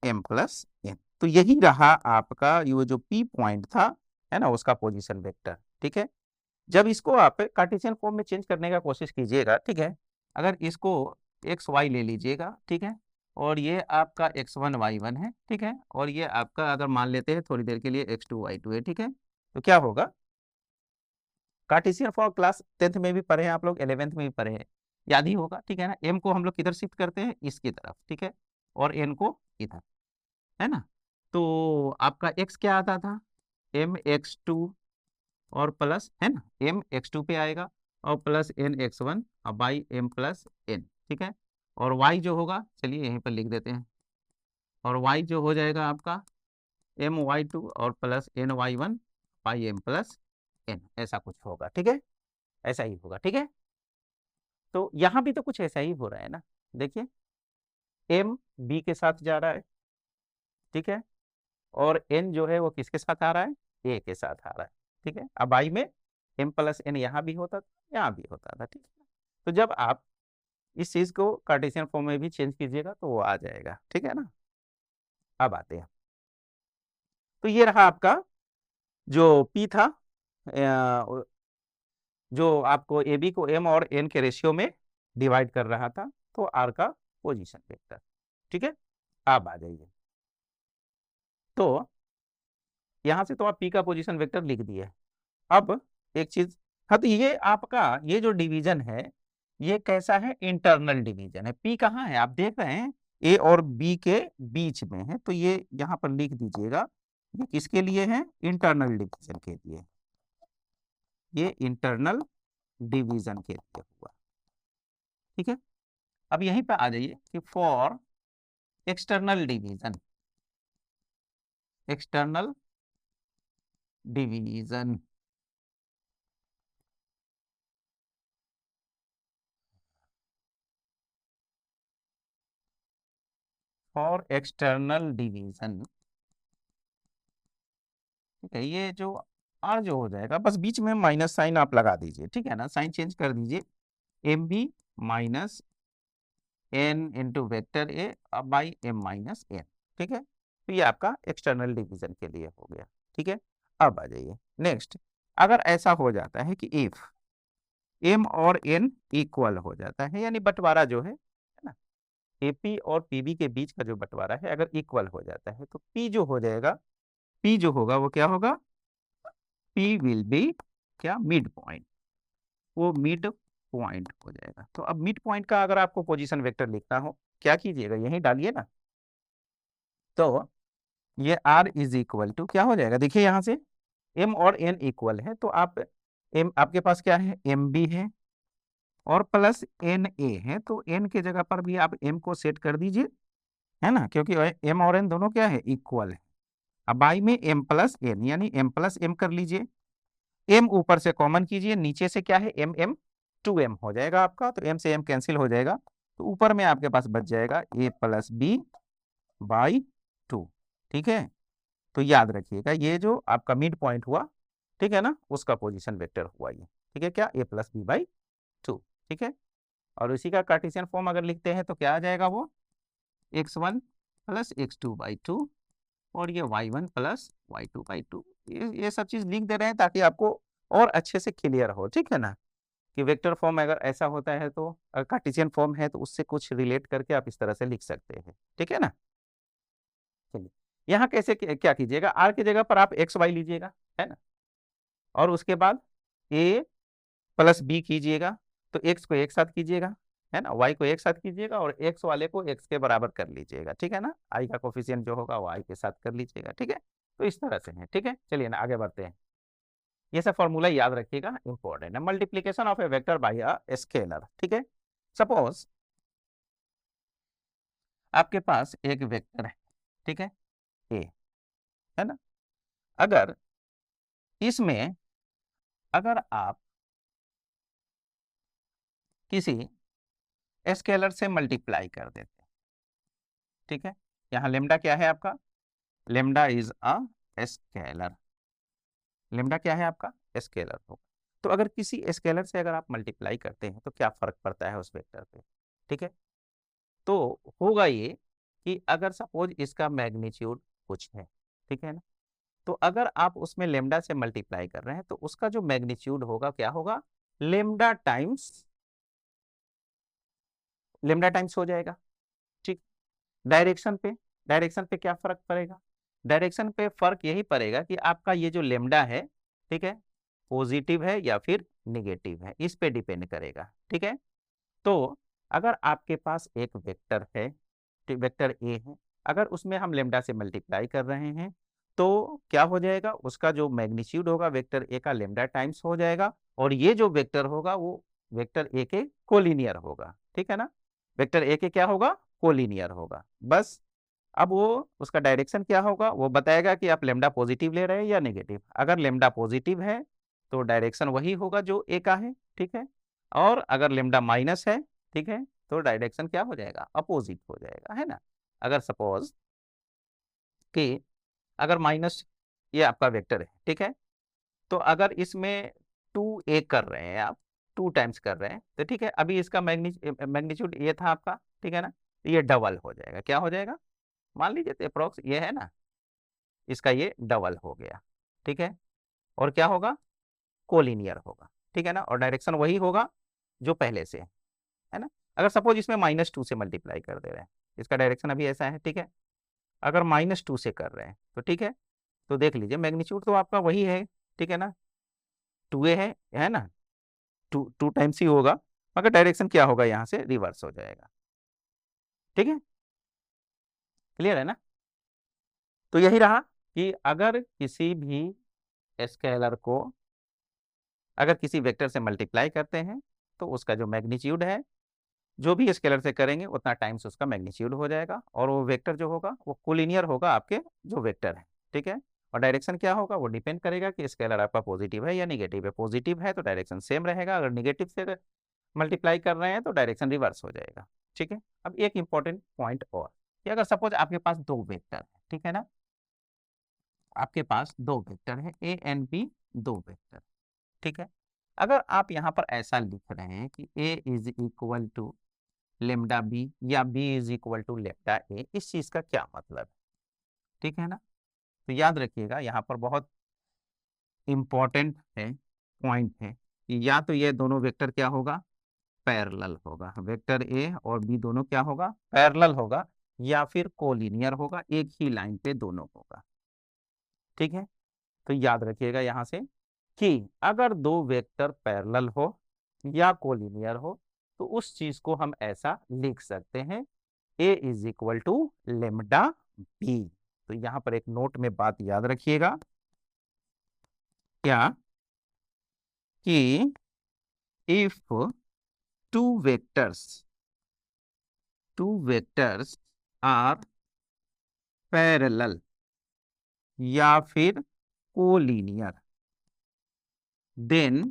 m plus n। तो यही रहा आपका ये जो p पॉइंट था, है ना, उसका पोजीशन वेक्टर। ठीक है, जब इसको आप कार्टेशियन फॉर्म में चेंज करने का कोशिश कीजिएगा, ठीक है, अगर इसको एक्स वाई ले लीजिएगा, ठीक है, और ये आपका x1 y1 है, ठीक है, और ये आपका अगर मान लेते हैं थोड़ी देर के लिए x2 y2 है, ठीक है, तो क्या होगा, कार्टेशियन फॉर्म क्लास 10th में भी पढ़े हैं आप लोग, 11th में भी पढ़े हैं, याद ही होगा। ठीक है ना, m को हम लोग किधर शिफ्ट करते हैं, इसकी तरफ, ठीक है, और n को इधर, है ना। तो आपका x क्या आता था, mx2 और प्लस, है ना, mx2 पे आएगा और प्लस nx1 और बाई m प्लस n। ठीक है, और y जो होगा, चलिए यहीं पर लिख देते हैं, और y जो हो जाएगा आपका my2 और plus ny1 by m plus n, ऐसा कुछ होगा। ठीक है, ऐसा ही होगा। ठीक है, तो यहाँ भी तो कुछ ऐसा ही हो रहा है ना, देखिए m b के साथ जा रहा है, ठीक है, और n जो है वो किसके साथ आ रहा है, a के साथ आ रहा है। ठीक है, अब i में m प्लस n यहाँ भी होता था, यहाँ भी होता था। ठीक है, तो जब आप इस चीज को कार्टेशियन फॉर्म में भी चेंज कीजिएगा तो वो आ जाएगा। ठीक है ना, अब आते हैं, तो ये रहा आपका जो p था, जो आपको ए बी को m और n के रेशियो में डिवाइड कर रहा था, तो r का पोजीशन वेक्टर। ठीक है, अब आ जाइए, तो यहां से तो आप p का पोजीशन वेक्टर लिख दिए। अब एक चीज, हाँ, तो ये आपका ये जो डिवीजन है ये कैसा है, इंटरनल डिवीजन है। p कहाँ है, आप देख रहे हैं a और b के बीच में है, तो ये यहाँ पर लिख दीजिएगा, ये किसके लिए है, इंटरनल डिवीजन के लिए, ये इंटरनल डिवीजन के लिए हुआ। ठीक है, अब यहीं पे आ जाइए कि for external division, external division, for external division, ठीक है, ये जो आर जो हो जाएगा, बस बीच में माइनस साइन आप लगा दीजिए, ठीक है ना, साइन चेंज कर दीजिए, m B minus n into vector A by m minus n. ठीक है, तो ये आपका एक्सटर्नल डिवीजन के लिए हो गया। ठीक है, अब आ जाइए नेक्स्ट, अगर ऐसा हो जाता है कि इफ एम और एन इक्वल हो जाता है, यानी बंटवारा जो है ना, एपी और पीबी के बीच का जो बंटवारा है अगर इक्वल हो जाता है, तो पी जो हो जाएगा, पी जो होगा वो क्या होगा, पी विल बी क्या, मिड पॉइंट, वो मिड पॉइंट हो जाएगा। तो अब मिड पॉइंट का अगर आपको पोजीशन वेक्टर लिखना हो, क्या कीजिएगा, यही डालिए ना, तो ये r इज इक्वल टू क्या हो जाएगा, देखिए यहाँ से m और n इक्वल है, तो आप m आपके पास क्या है, एम बी है और प्लस एन ए है, तो n के जगह पर भी आप m को सेट कर दीजिए, है ना, क्योंकि m और n दोनों क्या है, इक्वल है। अब बाई में m प्लस n, यानी m प्लस m कर लीजिए, m ऊपर से कॉमन कीजिए, नीचे से क्या है, m 2m हो जाएगा आपका, तो m से m कैंसिल हो जाएगा, तो ऊपर में आपके पास बच जाएगा a प्लस बी बाई 2। ठीक है, तो याद रखिएगा ये जो आपका मिड पॉइंट हुआ, ठीक है ना, उसका पोजीशन वेक्टर हुआ ये। ठीक है, क्या, a प्लस बी बाई 2। ठीक है, और उसी का कार्टेशियन फॉर्म अगर लिखते हैं तो क्या आ जाएगा, वो x1 प्लस x2 बाई 2 और ये y1 प्लस y2 बाई 2। ये सब चीज लिख दे रहे हैं ताकि आपको और अच्छे से क्लियर हो। ठीक है ना, कि वेक्टर फॉर्म अगर ऐसा होता है, तो अगर कार्टेशियन फॉर्म है तो उससे कुछ रिलेट करके आप इस तरह से लिख सकते हैं। ठीक है ना, चलिए यहाँ कैसे क्या कीजिएगा, आर की जगह पर आप एक्स वाई लीजिएगा, है ना, और उसके बाद ए प्लस बी कीजिएगा, तो एक्स को एक साथ कीजिएगा, है ना, वाई को एक साथ कीजिएगा, और एक्स वाले को एक्स के बराबर कर लीजिएगा। ठीक है ना, आई का कोफिशिएंट जो होगा वो आई के साथ कर लीजिएगा। ठीक है, तो इस तरह से है। ठीक है, चलिए ना आगे बढ़ते हैं, ये सब फॉर्मूला याद रखिएगा, इंपॉर्टेंट है, multiplication of A vector by a scalar. ठीक है, सपोज आपके पास एक वेक्टर है, ठीक है, ए, है ना। अगर इसमें अगर आप किसी स्केलर से मल्टीप्लाई कर देते हैं, ठीक है, यहाँ लेमडा क्या है आपका, lambda is a scalar, lambda क्या है आपका, स्केलर होगा। तो अगर किसी स्केलर से अगर आप मल्टीप्लाई करते हैं तो क्या फर्क पड़ता है उस वेक्टर पे, ठीक है। तो होगा ये कि अगर सपोज इसका मैग्नीट्यूड कुछ है, ठीक है ना, तो अगर आप उसमें लेमडा से मल्टीप्लाई कर रहे हैं तो उसका जो मैग्नीट्यूड होगा क्या होगा, लेमडा टाइम्स हो जाएगा, ठीक। डायरेक्शन पे, डायरेक्शन पे क्या फर्क पड़ेगा, डायरेक्शन पे फर्क यही पड़ेगा कि आपका ये जो लेमडा है, ठीक है, पॉजिटिव है या फिर निगेटिव है, इस पे डिपेंड करेगा, ठीक है। तो अगर आपके पास एक वेक्टर है, वेक्टर ए है, अगर उसमें हम लेमडा से मल्टीप्लाई कर रहे हैं तो क्या हो जाएगा, उसका जो मैग्नीट्यूड होगा वेक्टर ए का लेमडा टाइम्स हो जाएगा, और ये जो वेक्टर होगा वो वेक्टर ए के कोलिनियर होगा, ठीक है ना, वेक्टर ए के क्या होगा, कोलिनियर होगा, बस। अब वो उसका डायरेक्शन क्या होगा वो बताएगा कि आप लेमडा पॉजिटिव ले रहे हैं या नेगेटिव। अगर लेमडा पॉजिटिव है तो डायरेक्शन वही होगा जो ए का है, ठीक है, और अगर लेमडा माइनस है, ठीक है, तो डायरेक्शन क्या हो जाएगा, अपोजिट हो जाएगा, है ना। अगर सपोज कि अगर माइनस, ये आपका वेक्टर है, ठीक है, तो अगर इसमें 2a कर रहे हैं आप, 2 टाइम्स कर रहे हैं तो ठीक है, अभी इसका मैग्नीट्यूड ये था आपका, ठीक है ना, तो ये डबल हो जाएगा, क्या हो जाएगा, मान लीजिए अप्रोक्स ये है ना, इसका ये डबल हो गया, ठीक है, और क्या होगा, कोलिनियर होगा, ठीक है ना, और डायरेक्शन वही होगा जो पहले से है ना। अगर सपोज इसमें -2 से मल्टीप्लाई कर दे रहे हैं, इसका डायरेक्शन अभी ऐसा है, ठीक है, अगर -2 से कर रहे हैं तो ठीक है, तो देख लीजिए मैग्नीट्यूड तो आपका वही है, ठीक है ना, 2a है ना, टू टाइम्स ही होगा, मगर डायरेक्शन क्या होगा, यहाँ से रिवर्स हो जाएगा, ठीक है, क्लियर है ना। तो यही रहा कि अगर किसी भी स्केलर को अगर किसी वेक्टर से मल्टीप्लाई करते हैं तो उसका जो मैग्नीट्यूड है, जो भी स्केलर से करेंगे उतना टाइम्स उसका मैग्नीट्यूड हो जाएगा, और वो वेक्टर जो होगा वो कोलिनियर होगा आपके जो वेक्टर है, ठीक है। और डायरेक्शन क्या होगा वो डिपेंड करेगा कि स्केलर आपका पॉजिटिव है या निगेटिव है, पॉजिटिव है तो डायरेक्शन सेम रहेगा, अगर निगेटिव से मल्टीप्लाई कर रहे हैं तो डायरेक्शन रिवर्स हो जाएगा, ठीक है। अब एक इंपॉर्टेंट पॉइंट और, कि अगर सपोज आपके पास दो वेक्टर है, ठीक है ना, आपके पास दो वेक्टर है ए एंड बी, दो वेक्टर, ठीक है। अगर आप यहाँ पर ऐसा लिख रहे हैं कि A is equal to lambda B या B is equal to lambda A, इस चीज का क्या मतलब है, ठीक है ना। तो याद रखिएगा यहाँ पर बहुत इंपॉर्टेंट है, पॉइंट है कि या तो ये दोनों वेक्टर क्या होगा, पैरेलल होगा, वेक्टर ए और बी दोनों क्या होगा, पैरेलल होगा, या फिर कोलिनियर होगा, एक ही लाइन पे दोनों होगा, ठीक है। तो याद रखिएगा यहाँ से कि अगर दो वेक्टर पैरेलल हो या कोलिनियर हो तो उस चीज को हम ऐसा लिख सकते हैं, A is equal to lambda B. तो यहां पर एक नोट में बात याद रखिएगा, क्या, कि if two vectors are parallel या फिर collinear, then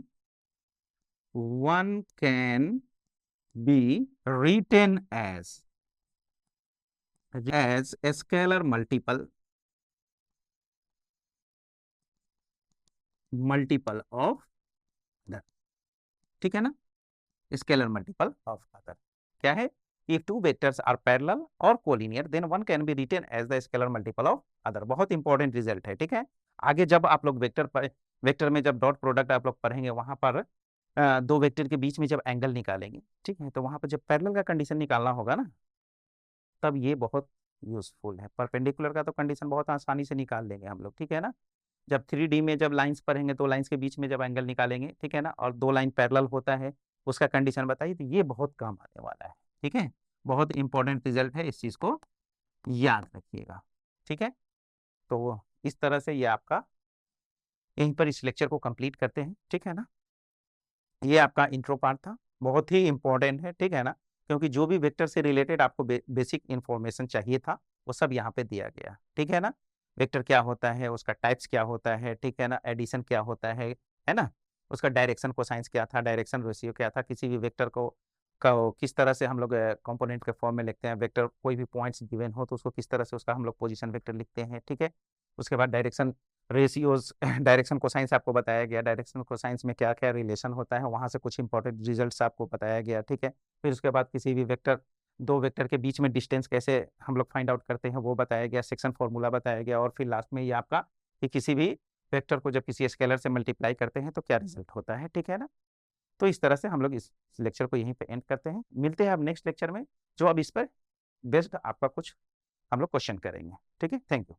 one can be written as a scalar multiple of other, ठीक है ना, स्केलर मल्टीपल ऑफ अदर। क्या है, if two vectors are parallel or collinear then one can be written as the scalar multiple of other। बहुत important result है, ठीक है। आगे जब आप लोग वेक्टर में जब डॉट प्रोडक्ट आप लोग पढ़ेंगे वहां पर दो वेक्टर के बीच में जब एंगल निकालेंगे, ठीक है, तो वहां पर जब पैरेलल का कंडीशन निकालना होगा ना, तब ये बहुत यूजफुल है। परपेंडिकुलर का तो कंडीशन बहुत आसानी से निकाल लेंगे हम लोग, ठीक है ना। जब 3D में जब लाइंस पढ़ेंगे तो लाइंस के बीच में जब एंगल निकालेंगे, ठीक है ना, और दो लाइन पैरेलल होता है उसका कंडीशन बताइए, तो ये बहुत काम आने वाला है, ठीक है। बहुत इंपॉर्टेंट रिजल्ट है, इस चीज को याद रखिएगा, ठीक है। तो इस तरह से ये आपका यहीं पर इस लेक्चर को कंप्लीट करते हैं, ठीक है ना। ये आपका इंट्रो पार्ट था, बहुत ही इंपॉर्टेंट है, ठीक है ना, क्योंकि जो भी वेक्टर से रिलेटेड आपको बेसिक इंफॉर्मेशन चाहिए था वो सब यहाँ पे दिया गया, ठीक है ना। वेक्टर क्या होता है, उसका टाइप्स क्या होता है, ठीक है ना, एडिशन क्या होता है ना, उसका डायरेक्शन कोसाइंस क्या था, डायरेक्शन रेशियो क्या था, किसी भी वेक्टर को किस तरह से हम लोग कंपोनेंट के फॉर्म में लिखते हैं, वेक्टर कोई भी पॉइंट्स गिवन हो तो उसको किस तरह से उसका हम लोग पोजीशन वेक्टर लिखते हैं, ठीक है। उसके बाद डायरेक्शन रेशियोज डायरेक्शन कोसाइंस आपको बताया गया, डायरेक्शन कोसाइंस में क्या क्या रिलेशन होता है, वहां से कुछ इंपॉर्टेंट रिजल्ट्स आपको बताया गया, ठीक है। फिर उसके बाद किसी भी वेक्टर, दो वेक्टर के बीच में डिस्टेंस कैसे हम लोग फाइंड आउट करते हैं वो बताया गया, सेक्शन फॉर्मूला बताया गया, और फिर लास्ट में ये आपका कि किसी भी वेक्टर को जब किसी स्केलर से मल्टीप्लाई करते हैं तो क्या रिजल्ट होता है, ठीक है ना। तो इस तरह से हम लोग इस लेक्चर को यहीं पे एंड करते हैं, मिलते हैं अब नेक्स्ट लेक्चर में जो अब इस पर बेस्ड आपका कुछ हम लोग क्वेश्चन करेंगे, ठीक है। Thank you.